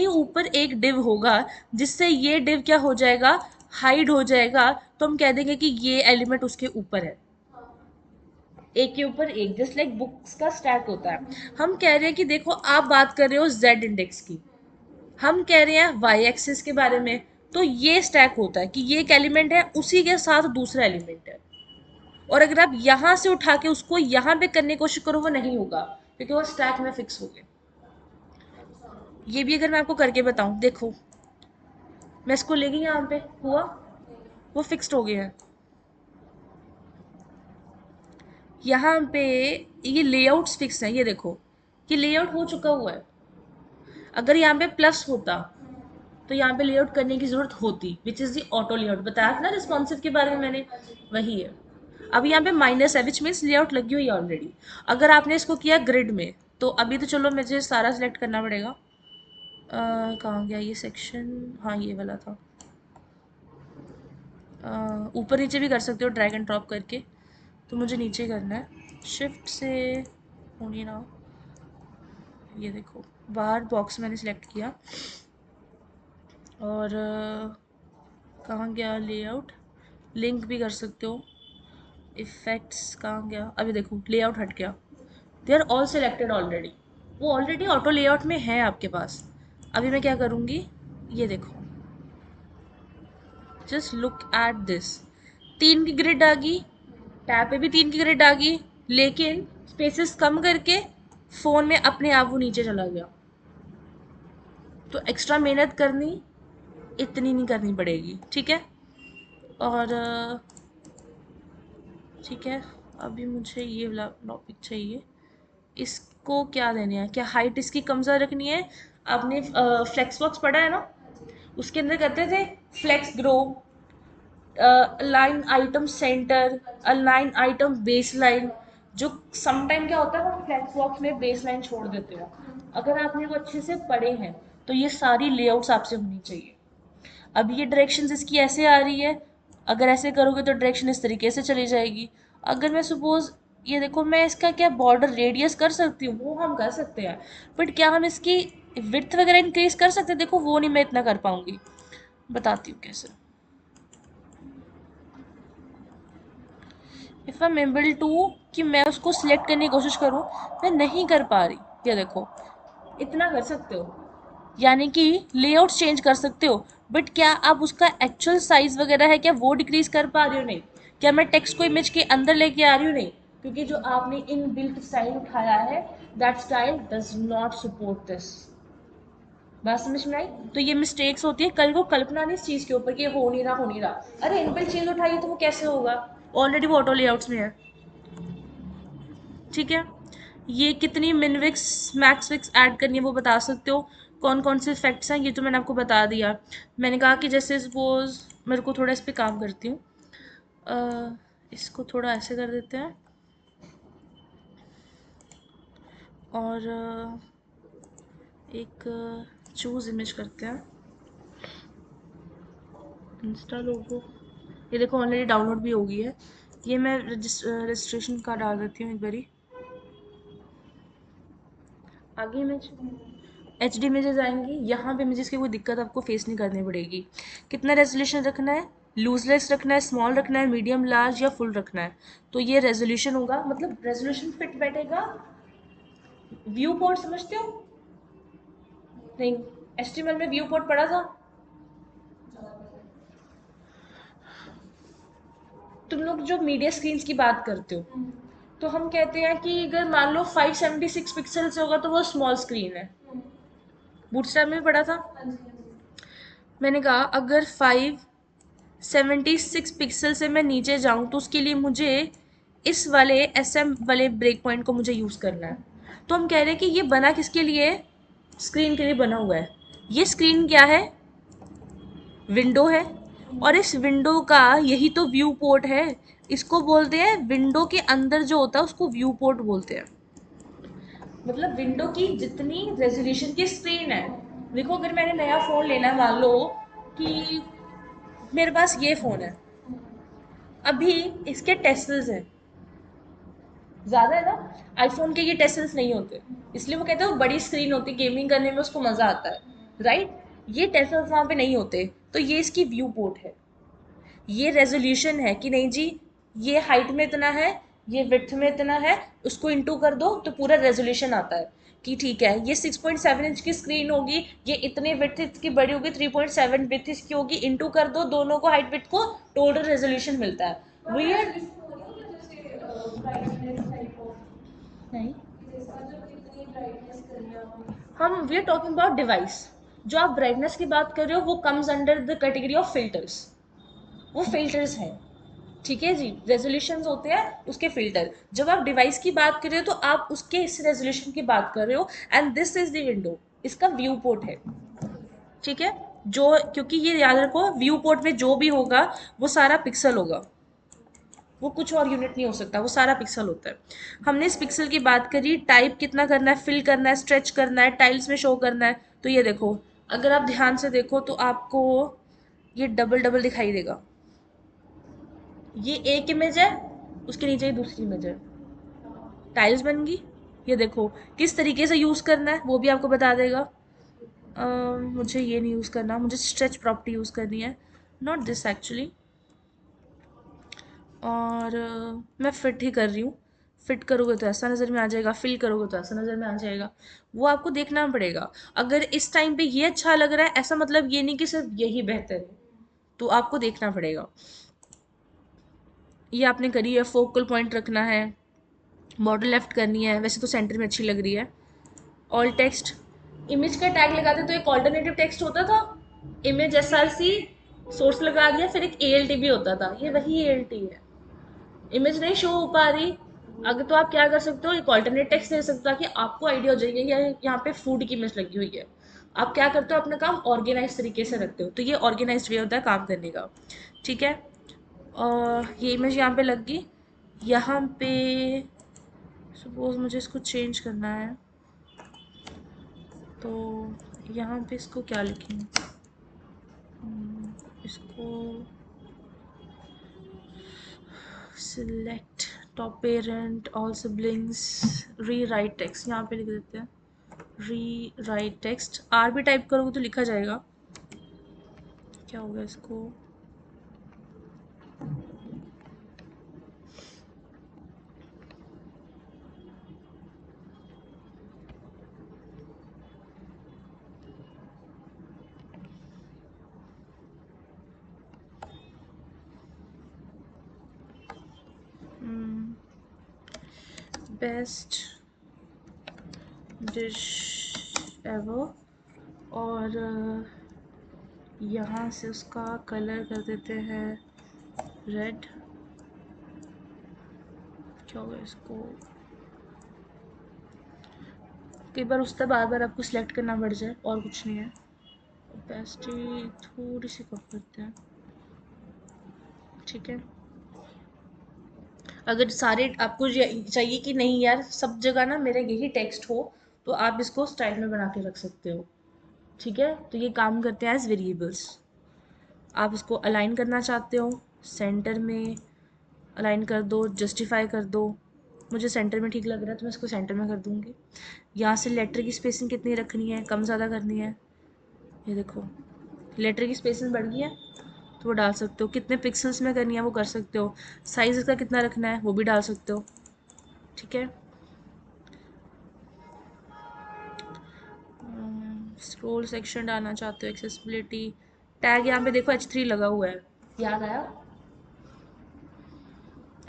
[SPEAKER 1] ऊपर एक डिव होगा, जिससे ये डिव क्या हो जाएगा, हाइड हो जाएगा, तो हम कह देंगे कि ये एलिमेंट उसके ऊपर है, एक के ऊपर एक, जस्ट लाइक बुक्स का स्टैक होता है। हम कह रहे हैं कि देखो आप बात कर रहे हो जेड इंडेक्स की, हम कह रहे हैं वाई एक्सिस के बारे में, तो ये स्टैक होता है कि ये एक एलिमेंट है, उसी के साथ दूसरा एलिमेंट है। और अगर आप यहाँ से उठा के उसको यहाँ पे करने की कोशिश करो, वो नहीं होगा, क्योंकि वो स्टैक में फिक्स हो गए। ये भी अगर मैं आपको करके बताऊं, देखो मैं इसको ले गई, यहाँ पे हुआ, वो फिक्स्ड हो गया है। यहाँ पे ये लेआउट्स फिक्स है, ये देखो, ये लेआउट हो चुका हुआ है। अगर यहाँ पे प्लस होता तो यहाँ पे लेआउट करने की जरूरत होती, which is the auto layout. बताया था ना रिस्पॉन्सिव के बारे में मैंने, वही है। अब यहाँ पे माइनस है, विच मीन्स लेआउट लगी हुई है ऑलरेडी। अगर आपने इसको किया ग्रिड में, तो अभी तो चलो मुझे सारा सिलेक्ट करना पड़ेगा। कहाँ गया ये सेक्शन, हाँ ये वाला था। ऊपर नीचे भी कर सकते हो ड्रैग एंड ड्रॉप करके, तो मुझे नीचे करना है। शिफ्ट से होनी ना, ये देखो बाहर बॉक्स मैंने सिलेक्ट किया, और कहाँ गया लेआउट, लिंक भी कर सकते हो। इफेक्ट्स कहाँ गया, अभी देखो लेआउट हट गया। They are all selected already, वो ऑलरेडी ऑटो लेआउट में है आपके पास। अभी मैं क्या करूँगी, ये देखो, जस्ट लुक एट दिस, 3 की ग्रिड आ गई, टैब पे भी 3 की ग्रिड आ गई, लेकिन स्पेसेस कम करके फ़ोन में अपने आप वो नीचे चला गया। तो एक्स्ट्रा मेहनत करनी इतनी नहीं करनी पड़ेगी, ठीक है। और ठीक है, अभी मुझे ये वाला टॉपिक चाहिए। इसको क्या देने है, क्या हाइट इसकी कम ज़्यादा रखनी है। आपने फ्लेक्स बॉक्स पढ़ा है ना, उसके अंदर कहते थे flex grow, align item centre, align item base line. जो समटाइम क्या होता है, हम फ्लेक्स बॉक्स में बेस लाइन छोड़ देते हो। अगर आपने वो अच्छे से पढ़े हैं, तो ये सारी लेआउट्स आपसे होनी चाहिए। अब ये डायरेक्शंस इसकी ऐसे आ रही है, अगर ऐसे करोगे तो डायरेक्शन इस तरीके से चली जाएगी। अगर मैं सपोज, ये देखो, मैं इसका क्या बॉर्डर रेडियस कर सकती हूँ, वो हम कर सकते हैं, बट क्या हम इसकी विड्थ वगैरह इंक्रीज कर सकते हैं, देखो वो नहीं मैं इतना कर पाऊंगी। बताती हूँ कैसे। If I am able to, कि मैं उसको सिलेक्ट करने की कोशिश करूँ, मैं नहीं कर पा रही। ये देखो, इतना कर सकते हो, यानी कि लेआउट चेंज कर सकते हो, बट क्या आप उसका एक्चुअल साइज वगैरह है क्या वो डिक्रीज कर पा रही हो, नहीं। क्या मैं टेक्स्ट को इमेज के अंदर लेके आ रही हूँ, नहीं, क्योंकि जो आपने इन बिल्ट स्टाइल उठाया है, that style does not support this. बात समझ में आई। तो ये मिस्टेक्स होती है, कल को कल्पना नहीं इस चीज़ के ऊपर कि ये हो नहीं रहा, हो नहीं रहा। अरे इनबिल्ट चीज़ उठाइए तो वो कैसे होगा, ऑलरेडी वो ऑटो लेआउट्स में है, ठीक है। ये कितनी मिनविक्स मैक्स विक्स ऐड करनी है वो बता सकते हो। कौन कौन से इफेक्ट्स हैं ये तो मैंने आपको बता दिया। मैंने कहा कि जैसे सपोज मेरे को थोड़ा इस पर काम करती हूँ, इसको थोड़ा ऐसे कर देते हैं, और एक चूज़ इमेज करते हैं, इंस्टा लोगो। ये देखो ऑलरेडी डाउनलोड भी हो गई है। ये मैं रजिस्ट्रेशन का डाल देती हूँ एक बारी। आगे इमेज एच डी इमेजेस आएंगी, यहाँ पे इमेजेस की कोई दिक्कत आपको फेस नहीं करनी पड़ेगी। कितना रेजोल्यूशन रखना है, लूजलेस रखना है, स्मॉल रखना है, मीडियम लार्ज या फुल रखना है। तो ये रेजोल्यूशन होगा, मतलब रेजोल्यूशन फिट बैठेगा। व्यू पोर्ट समझते हो, नहीं, एचटीएमएल में व्यू पोर्ट पढ़ा था तुम लोग, जो मीडिया स्क्रीन्स की बात करते हो। तो हम कहते हैं कि अगर मान लो 576 पिक्सल से होगा तो वो स्मॉल स्क्रीन है। बूटस्ट्रैप में भी पढ़ा था। मैंने कहा अगर 576 पिक्सल से मैं नीचे जाऊं तो उसके लिए मुझे इस वाले SM वाले ब्रेक पॉइंट को मुझे यूज़ करना है। तो हम कह रहे हैं कि ये बना किसके लिए, स्क्रीन के लिए बना हुआ है। ये स्क्रीन क्या है, विंडो है, और इस विंडो का यही तो व्यू पोर्ट है। इसको बोलते हैं, विंडो के अंदर जो होता है उसको व्यू पोर्ट बोलते हैं। मतलब विंडो की जितनी रेजोल्यूशन की स्क्रीन है। देखो अगर मैंने नया फ़ोन लेना है, मान लो कि मेरे पास ये फ़ोन है, अभी इसके टेसल्स हैं, ज़्यादा है ना। आईफोन के ये टेसल्स नहीं होते, इसलिए वो कहते हैं वो बड़ी स्क्रीन होती है, गेमिंग करने में उसको मज़ा आता है, राइट। ये टेसल्स वहाँ पे नहीं होते, तो ये इसकी व्यू पोर्ट है। ये रेजोल्यूशन है कि नहीं जी, ये हाइट में इतना है, ये विड्थ में इतना है, उसको इंटू कर दो तो पूरा रेजोल्यूशन आता है कि ठीक है ये 6.7 इंच की स्क्रीन होगी, ये इतने विड्थ इसकी बड़ी होगी, 3.7 विड्थ इसकी होगी, इंटू कर दो दोनों को, हाइट विड्थ को, टोटल रेजोल्यूशन मिलता है। वियर्ड नहीं, हम we are talking about device. जो आप ब्राइटनेस की बात कर रहे हो वो comes under the category of filters, वो फिल्टर्स हैं, ठीक है जी। रेजोल्यूशन होते हैं उसके फिल्टर। जब आप डिवाइस की बात कर रहे हो तो आप उसके इस रेजोल्यूशन की बात कर रहे हो, and this is the window, इसका व्यू पोर्ट है, ठीक है। जो, क्योंकि ये याद रखो व्यू पोर्ट में जो भी होगा वो सारा पिक्सल होगा, वो कुछ और यूनिट नहीं हो सकता, वो सारा पिक्सल होता है। हमने इस पिक्सल की बात करी, टाइप कितना करना है, फिल करना है, स्ट्रेच करना है, टाइल्स में शो करना है। तो ये देखो, अगर आप ध्यान से देखो तो आपको ये डबल डबल दिखाई देगा। ये एक इमेज है, उसके नीचे ये दूसरी इमेज है, टाइल्स बन गई। ये देखो किस तरीके से यूज करना है वो भी आपको बता देगा। मुझे ये नहीं यूज करना, मुझे स्ट्रेच प्रॉपर्टी यूज करनी है, नॉट दिस एक्चुअली। और मैं फिट ही कर रही हूँ। फिट करोगे तो ऐसा नज़र में आ जाएगा, फिल करोगे तो ऐसा नज़र में आ जाएगा। वो आपको देखना पड़ेगा। अगर इस टाइम पे ये अच्छा लग रहा है, ऐसा मतलब ये नहीं कि सिर्फ यही बेहतर है, तो आपको देखना पड़ेगा। ये आपने करी है, फोकल पॉइंट रखना है, बॉर्डर लेफ्ट करनी है, वैसे तो सेंटर में अच्छी लग रही है। ऑल टेक्स्ट, इमेज का टैग लगाते तो एक ऑल्टरनेटिव टेक्स्ट होता था, इमेज एसआरसी सोर्स लगा दिया, फिर एक एएलटी भी होता था, ये वही एएलटी है। इमेज नहीं शो हो पा रही, अगर तो आप क्या कर सकते हो, एक ऑल्टरनेट टेक्स्ट दे सकते हो ताकि आपको आइडिया हो जाएगा कि यहाँ पे फूड की इमेज लगी हुई है। आप क्या करते हो, अपना काम ऑर्गेनाइज तरीके से रखते हो, तो ये ऑर्गेनाइज वे होता है काम करने का। ठीक है, और ये इमेज यहाँ पे लग गई। यहाँ पे सपोज मुझे इसको चेंज करना है, तो यहाँ पे इसको क्या लिखेंगे, इसको select top parent all siblings, री राइट टेक्स्ट यहाँ पे लिख देते हैं, री राइट टेक्स्ट। आर भी टाइप करोगे तो लिखा जाएगा। क्या होगा इसको, बेस्ट डिश एवर, और यहाँ से उसका कलर कर देते हैं रेड। क्या होगा इसको, कई बार उससे बार बार आपको सिलेक्ट करना पड़ जाए, और कुछ नहीं है। ओपेसिटी थोड़ी सी कम करते हैं। ठीक है, अगर सारे आपको चाहिए कि नहीं यार सब जगह ना मेरा यही टेक्स्ट हो, तो आप इसको स्टाइल में बना के रख सकते हो। ठीक है, तो ये काम करते हैं एज वेरिएबल्स। आप इसको अलाइन करना चाहते हो, सेंटर में अलाइन कर दो, जस्टिफाई कर दो। मुझे सेंटर में ठीक लग रहा है तो मैं इसको सेंटर में कर दूंगी। यहाँ से लेटर की स्पेसिंग कितनी रखनी है, कम ज़्यादा करनी है, ये देखो लेटर की स्पेसिंग बढ़ गई है, तो वो डाल सकते हो। कितने पिक्सल्स में करनी है वो कर सकते हो। साइज इसका कितना रखना है वो भी डाल सकते हो। ठीक है, स्क्रोल सेक्शन डालना चाहते हो, एक्सेसिबिलिटी टैग यहाँ पे देखो H3 लगा हुआ है, याद आया,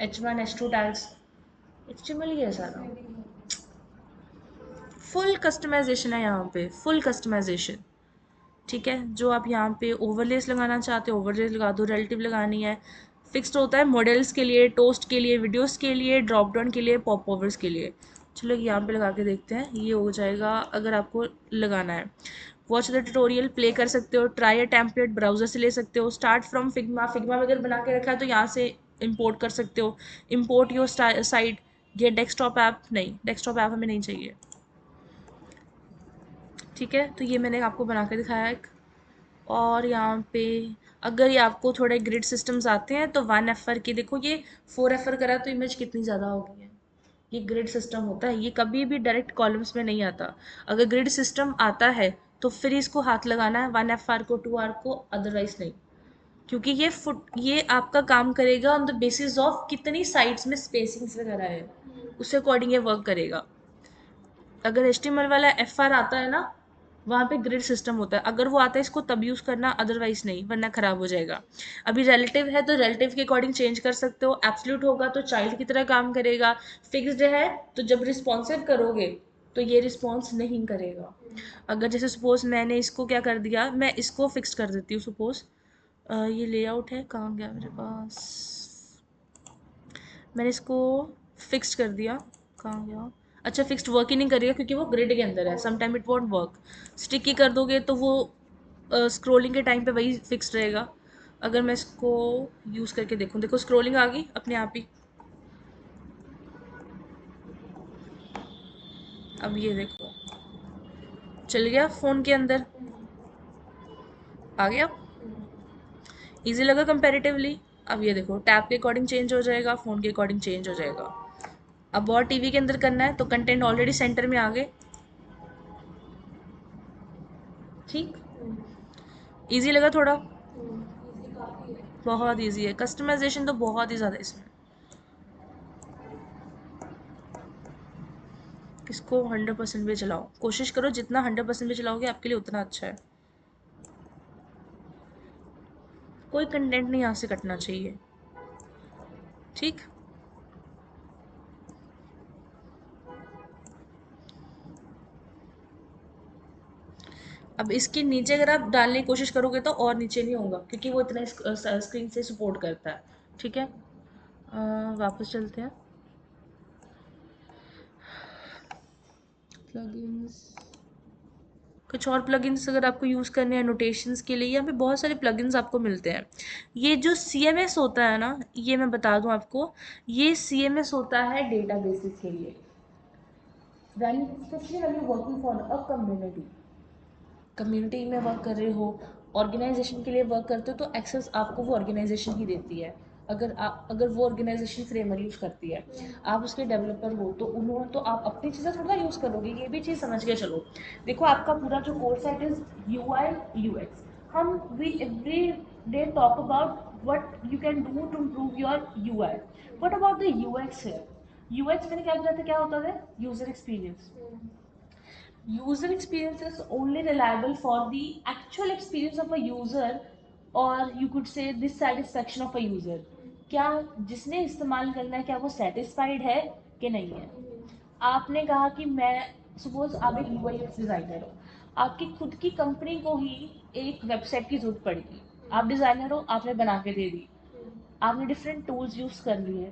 [SPEAKER 1] H1 H2 टैग्स HTML ही है सारा। फुल कस्टमाइजेशन है यहाँ पे, फुल कस्टमाइजेशन। ठीक है, जो आप यहाँ पे ओवरलेस लगाना चाहते हो ओवरलेस लगा दो, रिलेटिव लगानी है फिक्स्ड होता है मॉडल्स के लिए, टोस्ट के लिए, वीडियोस के लिए, ड्रॉप डाउन के लिए, पॉप ओवर्स के लिए। चलो यहाँ पे लगा के देखते हैं, ये हो जाएगा अगर आपको लगाना है। वॉच द ट्यूटोरियल प्ले कर सकते हो, ट्राई अ टेम्पलेट ब्राउजर से ले सकते हो, स्टार्ट फ्रॉम फिग्मा, फिग्मा में अगर बना के रखा है तो यहाँ से इंपोर्ट कर सकते हो, इंपोर्ट योर साइट। ये डेस्कटॉप ऐप नहीं, डेस्कटॉप ऐप हमें नहीं चाहिए। ठीक है, तो ये मैंने आपको बना के दिखाया है। और यहाँ पे अगर ये आपको थोड़े ग्रिड सिस्टम्स आते हैं तो 1 FR की देखो, ये 4 FR करा तो इमेज कितनी ज़्यादा हो गई है। ये ग्रिड सिस्टम होता है, ये कभी भी डायरेक्ट कॉलम्स में नहीं आता। अगर ग्रिड सिस्टम आता है तो फिर इसको हाथ लगाना है 1 FR को, 2R को, अदरवाइज नहीं। क्योंकि ये आपका काम करेगा ऑन द बेसिस ऑफ कितनी साइड्स में स्पेसिंग्स वगैरह है, उसके अकॉर्डिंग ये वर्क करेगा। अगर HTML वाला FR आता है ना, वहाँ पे ग्रिड सिस्टम होता है, अगर वो आता है इसको तब यूज़ करना, अदरवाइज नहीं, वरना खराब हो जाएगा। अभी रिलेटिव है तो रिलेटिव के अकॉर्डिंग चेंज कर सकते हो, एब्सोल्यूट होगा तो चाइल्ड की तरह काम करेगा, फिक्स्ड है तो जब रिस्पॉन्सिव करोगे तो ये रिस्पॉन्स नहीं करेगा। अगर जैसे सपोज मैंने इसको क्या कर दिया, मैं इसको फिक्स कर देती हूँ सपोज, ये लेआउट है, कहाँ गया मेरे पास, मैंने इसको फिक्स्ड कर दिया, कहाँ गया, अच्छा फिक्स्ड वर्क ही नहीं करेगा क्योंकि वो ग्रिड के अंदर है, some time it won't work. Sticky कर दोगे तो वो स्क्रोलिंग के टाइम पे वही फिक्स रहेगा। अगर मैं इसको यूज़ करके देखूँ, देखो स्क्रोलिंग आ गई अपने आप ही। अब ये देखो चल गया फ़ोन के अंदर, आ गया। इजी लगा कंपैरेटिवली। अब ये देखो टैब के अकॉर्डिंग चेंज हो जाएगा, फ़ोन के अकॉर्डिंग चेंज हो जाएगा। अब और टीवी के अंदर करना है तो कंटेंट ऑलरेडी सेंटर में आ गए। ठीक, इजी लगा थोड़ा? बहुत इजी है, कस्टमाइजेशन तो बहुत ही ज़्यादा इसमें। इसको 100% पे चलाओ, कोशिश करो जितना 100% पे चलाओगे आपके लिए उतना अच्छा है। कोई कंटेंट नहीं यहाँ से कटना चाहिए। ठीक, अब इसके नीचे अगर आप डालने की कोशिश करोगे तो और नीचे नहीं होगा, क्योंकि वो इतना स्क्रीन से सपोर्ट करता है। ठीक है, वापस चलते हैं प्लगइन्स। कुछ और प्लगइन्स अगर आपको यूज़ करने हैं नोटेशंस के लिए, यहाँ पे बहुत सारे प्लगइन्स आपको मिलते हैं। ये जो CMS होता है ना, ये मैं बता दूँ आपको, ये CMS होता है डेटाबेसेस के लिए। when especially when you're working for a community, community में वर्क कर रहे हो, ऑर्गेनाइजेशन के लिए वर्क करते हो, तो एक्सेस आपको वो ऑर्गेनाइजेशन ही देती है। अगर वो ऑर्गेनाइजेशन फ्रेमवर्क यूज़ करती है, आप उसके डेवलपर हो, तो उन्होंने तो आप अपनी चीज़ें थोड़ा यूज़ करोगे, ये भी चीज़ समझ के चलो। देखो आपका पूरा जो कोर्स है इट इज़ UI UX। हम we every day talk about what you can do to improve your UI। What about the UX है? UX मैंने क्या किया था, क्या होता है? User experience. User experience is only reliable for the actual experience of a user, or you could say dissatisfaction of a user। क्या जिसने इस्तेमाल करना है क्या वो सेटिस्फाइड है कि नहीं है। आपने कहा कि मैं, सपोज आप एक UI/UX डिजाइनर हो, आपकी खुद की कंपनी को ही एक वेबसाइट की जरूरत पड़ेगी। आप डिजाइनर हो, आपने बना के दे दी, आपने डिफरेंट टूल्स यूज कर लिए।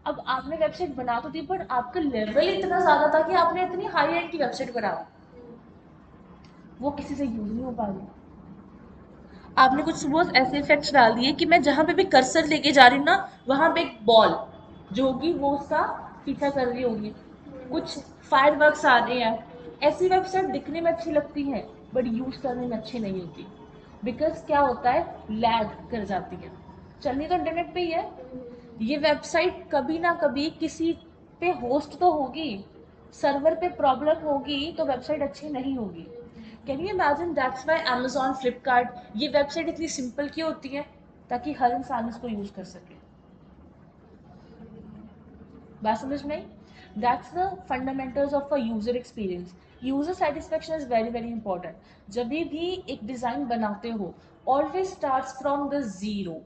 [SPEAKER 1] अब आपने वेबसाइट बना तो दी, बट आपका लेवल इतना ज्यादा था कि आपने इतनी हाई एंड की वेबसाइट बना, वो किसी से यूज नहीं हो पा रही। आपने कुछ सपोज ऐसे इफेक्ट्स डाल दिए कि मैं जहां पे भी कर्सर लेके जा रही हूँ ना, वहां पे एक बॉल जो होगी वो उसका पीछा कर रही होगी। कुछ फायर वर्क्स आ रहे हैं। ऐसी वेबसाइट दिखने में अच्छी लगती हैं, बट यूज करने में अच्छी नहीं होती। बिकॉज क्या होता है, लैग कर जाती है। चलनी तो इंटरनेट पे ही है, ये वेबसाइट कभी ना कभी किसी पे होस्ट तो होगी, सर्वर पे प्रॉब्लम होगी, तो वेबसाइट अच्छी नहीं होगी। Can you imagine? That's why Amazon, Flipkart, ये वेबसाइट इतनी सिंपल क्यों होती है? ताकि हर इंसान इसको यूज कर सके। बात समझ में आई? That's the fundamentals of a user experience. User satisfaction is very very important. जब भी एक डिजाइन बनाते हो, always start from the zero,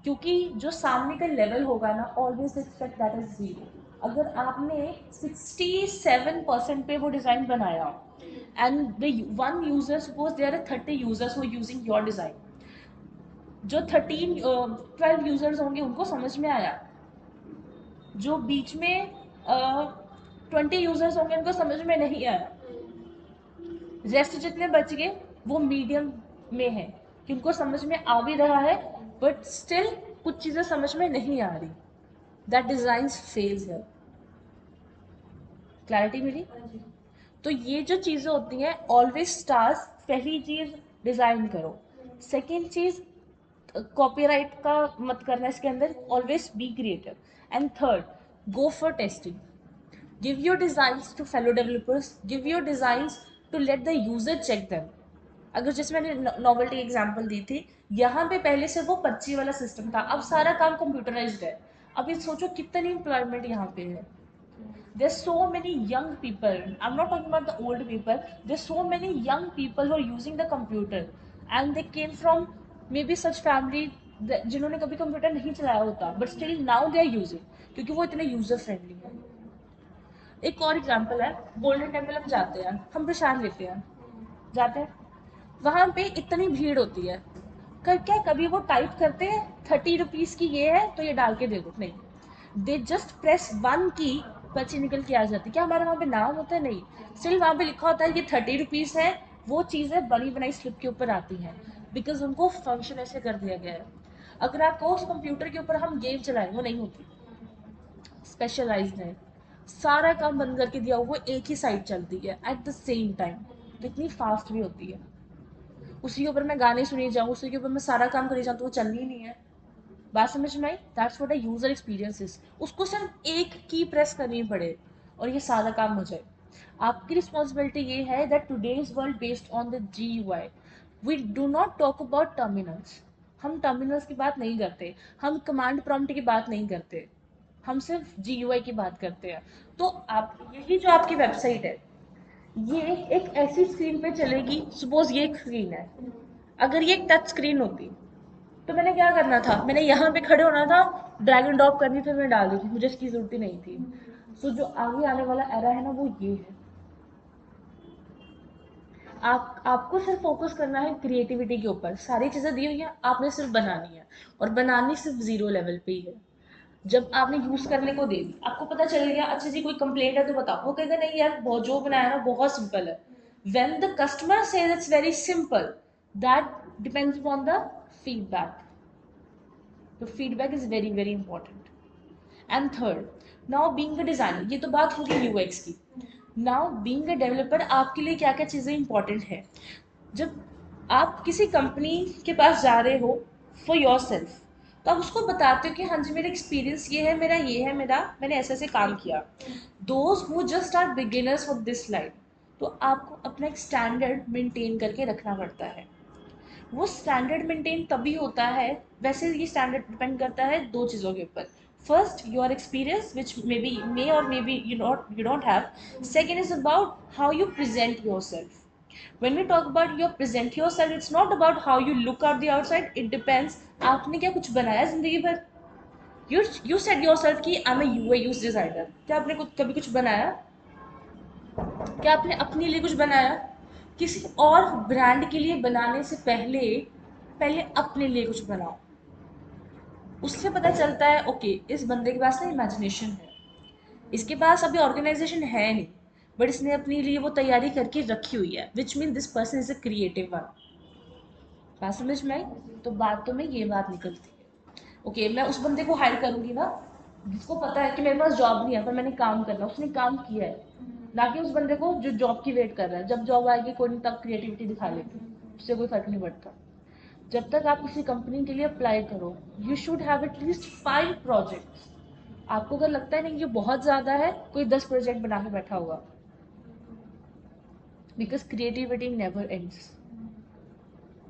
[SPEAKER 1] क्योंकि जो सामने का लेवल होगा ना, always expect that is zero. अगर आपने 67% पे वो डिजाइन बनाया, and the one user, suppose there are 30 users who using your design, जो 12 यूजर्स होंगे उनको समझ में आया, जो बीच में 20 यूजर्स होंगे उनको समझ में नहीं आया, रेस्ट जितने बच गए वो मीडियम में है कि उनको समझ में आ भी रहा है, बट स्टिल कुछ चीजें समझ में नहीं आ रही। दैट डिजाइन फेल्स है। क्लैरिटी मिली? तो ये जो चीजें होती हैं, ऑलवेज स्टार्स, पहली चीज डिजाइन करो। सेकेंड चीज, कॉपीराइट का मत करना इसके अंदर, always be creative. And third, go for testing. Give your designs to fellow developers, give your designs to let the user check them. अगर जैसे मैंने नॉवेल्टी एग्जांपल दी थी, यहाँ पे पहले से वो पर्ची वाला सिस्टम था, अब सारा काम कंप्यूटराइज्ड है। अब ये सोचो कितनी एम्प्लॉयमेंट यहाँ पे है। There's so many young people, I'm not talking about the old people, there's so many young people who are using the computer, and they came from maybe such family जिन्होंने कभी कंप्यूटर नहीं चलाया होता, but still now they are using, क्योंकि वो इतने user friendly है। एक और एग्जांपल है, गोल्डन टेम्पल हम जाते हैं, हम प्रसाद लेते हैं, जाते हैं, वहां पे इतनी भीड़ होती है, क्या कभी वो टाइप करते हैं 30 रुपीज की ये है तो ये डाल के दे दो? नहीं, दे जस्ट प्रेस वन की, पर्ची निकल के आ जाती। क्या हमारा वहाँ पे नाम होता है? नहीं, सिर्फ वहाँ पे लिखा होता है ये 30 रुपीज है, वो चीज़ें बनी बनाई स्लिप के ऊपर आती हैं, बिकॉज उनको फंक्शन ऐसे कर दिया गया है। अगर आप कहो उस कंप्यूटर के ऊपर हम गेम चलाएं, वो नहीं होती, स्पेशलाइज्ड है, सारा काम बंद करके दिया हुआ एक ही साइड चलती है एट द सेम टाइम, तो इतनी फास्ट भी होती है। उसी के ऊपर मैं गाने सुनी जाऊँ, उसी के ऊपर मैं सारा काम करी जाऊँ, तो वो चलनी ही नहीं है। बात समझ में आई? That's what a user experience is. उसको सिर्फ एक की प्रेस करनी पड़े और ये सारा काम हो जाए। आपकी रिस्पॉन्सिबिलिटी ये है that today's world based on the G U I, we do not talk about terminals. हम टर्मिनल्स की बात नहीं करते, हम कमांड प्रॉम्प्ट की बात नहीं करते, हम सिर्फ जी यू आई की बात करते हैं। तो आप यही जो आपकी वेबसाइट है, ये एक ऐसी स्क्रीन पे चलेगी, सपोज ये एक स्क्रीन है, अगर ये एक टच स्क्रीन होती तो मैंने क्या करना था, मैंने यहाँ पे खड़े होना था, ड्रैग एंड ड्रॉप करनी थी, मैं डाल दी थी, मुझे इसकी जरूरत ही नहीं थी। सो जो आगे आने वाला एरा है ना, वो ये है। आपको सिर्फ फोकस करना है क्रिएटिविटी के ऊपर, सारी चीजें दी हुई हैं, आपने सिर्फ बनानी है, और बनानी सिर्फ जीरो लेवल पे ही है। जब आपने यूज करने को दे दी, आपको पता चल गया, अच्छा जी कोई कंप्लेंट है तो बताओ, वो कहेगा नहीं यार बहुत जो बनाया ना बहुत सिंपल है। When the customer says it's very simple, that depends upon the feedback. तो feedback is very very important. And third, now being a designer, ये तो बात होगी यूएक्स की। नाउ बीइंग अ डेवलपर, आपके लिए क्या क्या चीज़ें इंपॉर्टेंट है। जब आप किसी कंपनी के पास जा रहे हो फॉर योर सेल्फ, तो आप उसको बताते हो कि हाँ जी मेरा एक्सपीरियंस ये है, मेरा ये है, मेरा मैंने ऐसे ऐसे काम किया। Those who just are beginners of this line, तो आपको अपना एक स्टैंडर्ड मेंटेन करके रखना पड़ता है। वो स्टैंडर्ड मेंटेन तभी होता है, वैसे ये स्टैंडर्ड डिपेंड करता है दो चीज़ों के ऊपर। First your experience which may be may और may be you don't have. Second is about how you present yourself. when we talk about your present yourself, it's not about how you look out the outside, it depends आपने क्या कुछ बनाया जिंदगी भर। you said yourself कि I'm a UI UX designer, क्या आपने कुछ कभी कुछ बनाया? क्या आपने अपने लिए कुछ बनाया? किसी और ब्रांड के लिए बनाने से पहले पहले अपने लिए कुछ बनाओ। उससे पता चलता है ओके इस बंदे के पास ना इमेजिनेशन है, इसके पास अभी ऑर्गेनाइजेशन है नहीं, बट इसने अपने लिए वो तैयारी करके रखी हुई है, which mean this person is a creative one. बात समझ में आई? तो बात तो में ये बात निकलती है, ओके मैं उस बंदे को हायर करूंगी ना जिसको पता है कि मेरे पास जॉब नहीं है पर मैंने काम करना, उसने काम किया है, ना कि उस बंदे को जो जॉब की वेट कर रहा है, जब जॉब आएगी कोई नहीं तब क्रिएटिविटी दिखा लेगी, उससे कोई फर्क नहीं पड़ता। जब तक आप किसी कंपनी के लिए अप्लाई करो, you should have at least 5 projects. आपको अगर लगता है नहीं ये बहुत ज़्यादा है, कोई 10 प्रोजेक्ट बना के बैठा होगा, बिकॉज क्रिएटिविटी नेवर एंड्स।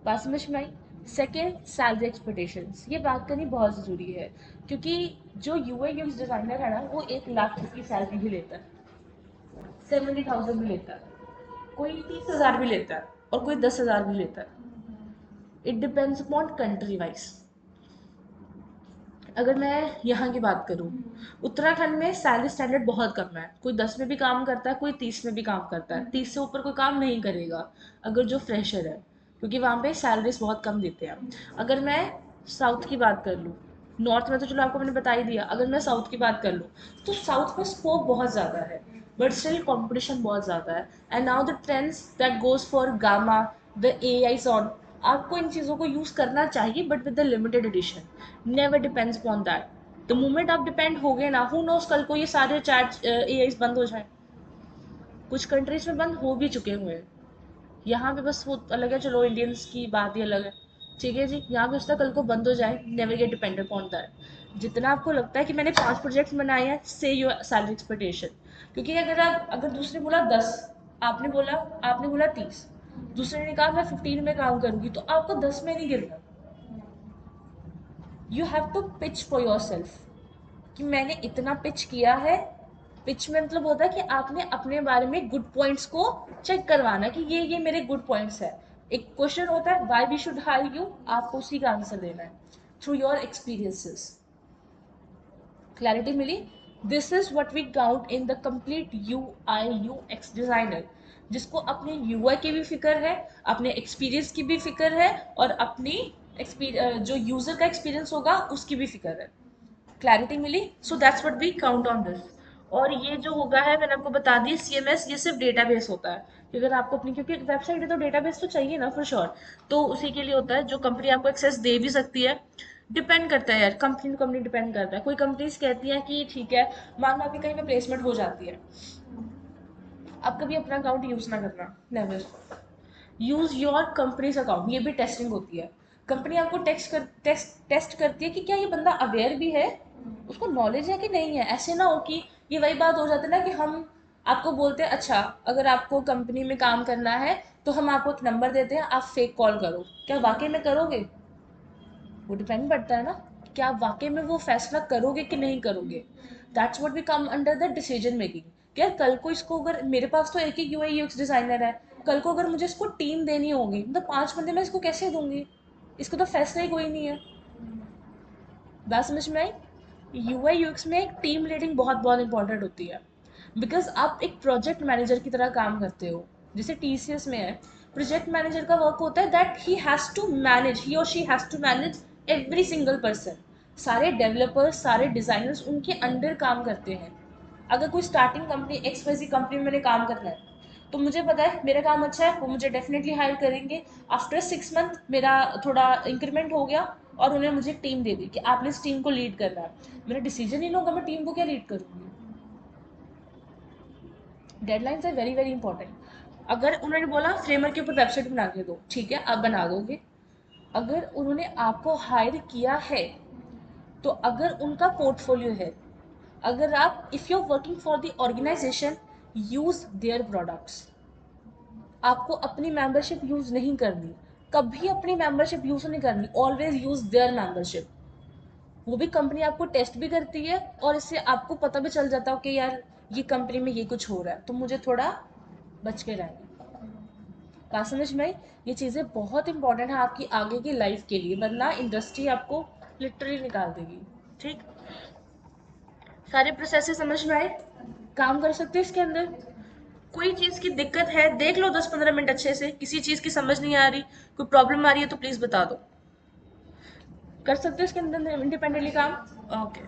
[SPEAKER 1] बात समझ में आई? सेकेंड, सैलरी एक्सपेक्टेशंस, ये बात करनी बहुत ज़रूरी है, क्योंकि जो यूआई यूएक्स डिज़ाइनर है ना वो 1 लाख की सैलरी भी लेता है, 70,000 भी लेता है, कोई 30,000 भी लेता है, और कोई 10,000 भी लेता है। It depends upon country wise. अगर मैं यहाँ की बात करूँ, उत्तराखंड में सैलरी स्टैंडर्ड बहुत कम है, कोई 10 में भी काम करता है, कोई 30 में भी काम करता है, 30 से ऊपर कोई काम नहीं करेगा अगर जो फ्रेशर है, क्योंकि वहाँ पे सैलरीज बहुत कम देते हैं। अगर मैं साउथ की बात कर लूँ, नॉर्थ में तो चलो आपको मैंने बता ही दिया, अगर मैं साउथ की बात कर लूँ तो साउथ में स्कोप बहुत ज़्यादा है, बट स्टिल कॉम्पिटिशन बहुत ज़्यादा है। And now the trends that goes for gamma, the A I on, आपको इन चीज़ों को यूज़ करना चाहिए but with the limited edition, never depends upon that. The moment आप डिपेंड हो गए ना, हु नोस कल को ये सारे चैट ए आई बंद हो जाए। कुछ कंट्रीज में बंद हो भी चुके हुए हैं, यहाँ पे बस वो अलग है, चलो इंडियंस की बात ही अलग है, ठीक है जी, यहाँ पे उसका कल को बंद हो जाए, never get dependent upon that. जितना आपको लगता है कि मैंने 5 प्रोजेक्ट्स बनाए हैं, से योर सैलरी एक्सपेक्टेशन, क्योंकि अगर दूसरे बोला 10, आपने बोला 30, दूसरे ने कहा मैं 15 में काम करूंगी, तो आपको 10 में नहीं गिरना। You have to pitch for yourself कि मैंने इतना पिच किया है। पिच में मतलब होता है कि आपने अपने बारे में गुड पॉइंट्स को चेक करवाना कि ये मेरे गुड पॉइंट्स है। एक क्वेश्चन होता है why we should hire you, आपको उसी का आंसर देना है थ्रू योर एक्सपीरियंसेस। क्लैरिटी मिली? This is what we count in the complete U I U X designer, जिसको अपने यूआई की भी फिक्र है, अपने एक्सपीरियंस की भी फिक्र है, और अपनी जो यूजर का एक्सपीरियंस होगा उसकी भी फिक्र है। क्लैरिटी मिली? So that's what we count on this. और ये जो होगा है मैंने आपको बता दी, सीएमएस ये सिर्फ डेटाबेस होता है, कि अगर आपको अपनी, क्योंकि वेबसाइट है तो डेटाबेस तो चाहिए ना फॉर श्योर, तो उसी के लिए होता है जो कंपनी आपको एक्सेस दे भी सकती है। डिपेंड करता है यार, कंपनी टू कंपनी डिपेंड करता है। कोई कंपनीज कहती हैं कि ठीक है, मान लो आपकी कहीं पे प्लेसमेंट हो जाती है, आप कभी अपना अकाउंट यूज ना करना, never use your companies account. ये भी टेस्टिंग होती है। कंपनी आपको टेस्ट करती है कि क्या ये बंदा अवेयर भी है, उसको नॉलेज है कि नहीं है। ऐसे ना हो कि ये वही बात हो जाती है ना कि हम आपको बोलते हैं अच्छा अगर आपको कंपनी में काम करना है तो हम आपको एक नंबर देते हैं, आप फेक कॉल करो। क्या वाकई में करोगे? वो डिपेंड पड़ता है ना, क्या आप वाकई में वो फैसला करोगे कि नहीं करोगे। That's what we come under the decision making. यार कल को इसको, अगर मेरे पास तो एक ही यूआई यूएक्स डिजाइनर है, कल को अगर मुझे इसको टीम देनी होगी तो 5 बंदे मैं इसको कैसे दूंगी? इसको तो फैसला ही कोई नहीं है। बात समझ में आई? यूआई यूएक्स में एक टीम लीडिंग बहुत बहुत इंपॉर्टेंट होती है, बिकॉज आप एक प्रोजेक्ट मैनेजर की तरह काम करते हो। जैसे टीसीएस में है, प्रोजेक्ट मैनेजर का वर्क होता है that he has to manage, he और she has to manage every single person. सारे डेवलपर्स, सारे डिजाइनर्स उनके अंडर काम करते हैं। अगर कोई स्टार्टिंग कंपनी एक्सवाईजी कंपनी में मैंने काम करना है, तो मुझे पता है मेरा काम अच्छा है, वो मुझे डेफिनेटली हायर करेंगे। आफ्टर 6 मंथ मेरा थोड़ा इंक्रीमेंट हो गया और उन्हें मुझे टीम दे दी कि आपने इस टीम को लीड करना है। मेरा डिसीजन ही नहीं होगा, मैं टीम को क्या लीड करूँगी। Deadlines are very very important. अगर उन्होंने बोला फ्रेमवर्क के ऊपर वेबसाइट बना के दो, ठीक है आप बना दोगे। अगर उन्होंने आपको हायर किया है, तो अगर उनका पोर्टफोलियो है, अगर आप, if you are working for the organisation, use their products. आपको अपनी मेंबरशिप यूज नहीं करनी, कभी अपनी मेंबरशिप यूज नहीं करनी, ऑलवेज यूज देयर मेंबरशिप। वो भी कंपनी आपको टेस्ट भी करती है और इससे आपको पता भी चल जाता है कि यार ये कंपनी में ये कुछ हो रहा है तो मुझे थोड़ा बच के रहना। बात समझ में आई? ये चीज़ें बहुत इंपॉर्टेंट है आपकी आगे की लाइफ के लिए, वरना इंडस्ट्री आपको लिटरली निकाल देगी। ठीक, सारे प्रोसेस समझ में आए? काम कर सकते हैं इसके अंदर। कोई चीज़ की दिक्कत है देख लो 10-15 मिनट अच्छे से, किसी चीज़ की समझ नहीं आ रही, कोई प्रॉब्लम आ रही है तो प्लीज़ बता दो। कर सकते हो इसके अंदर इंडिपेंडेंटली काम। ओके।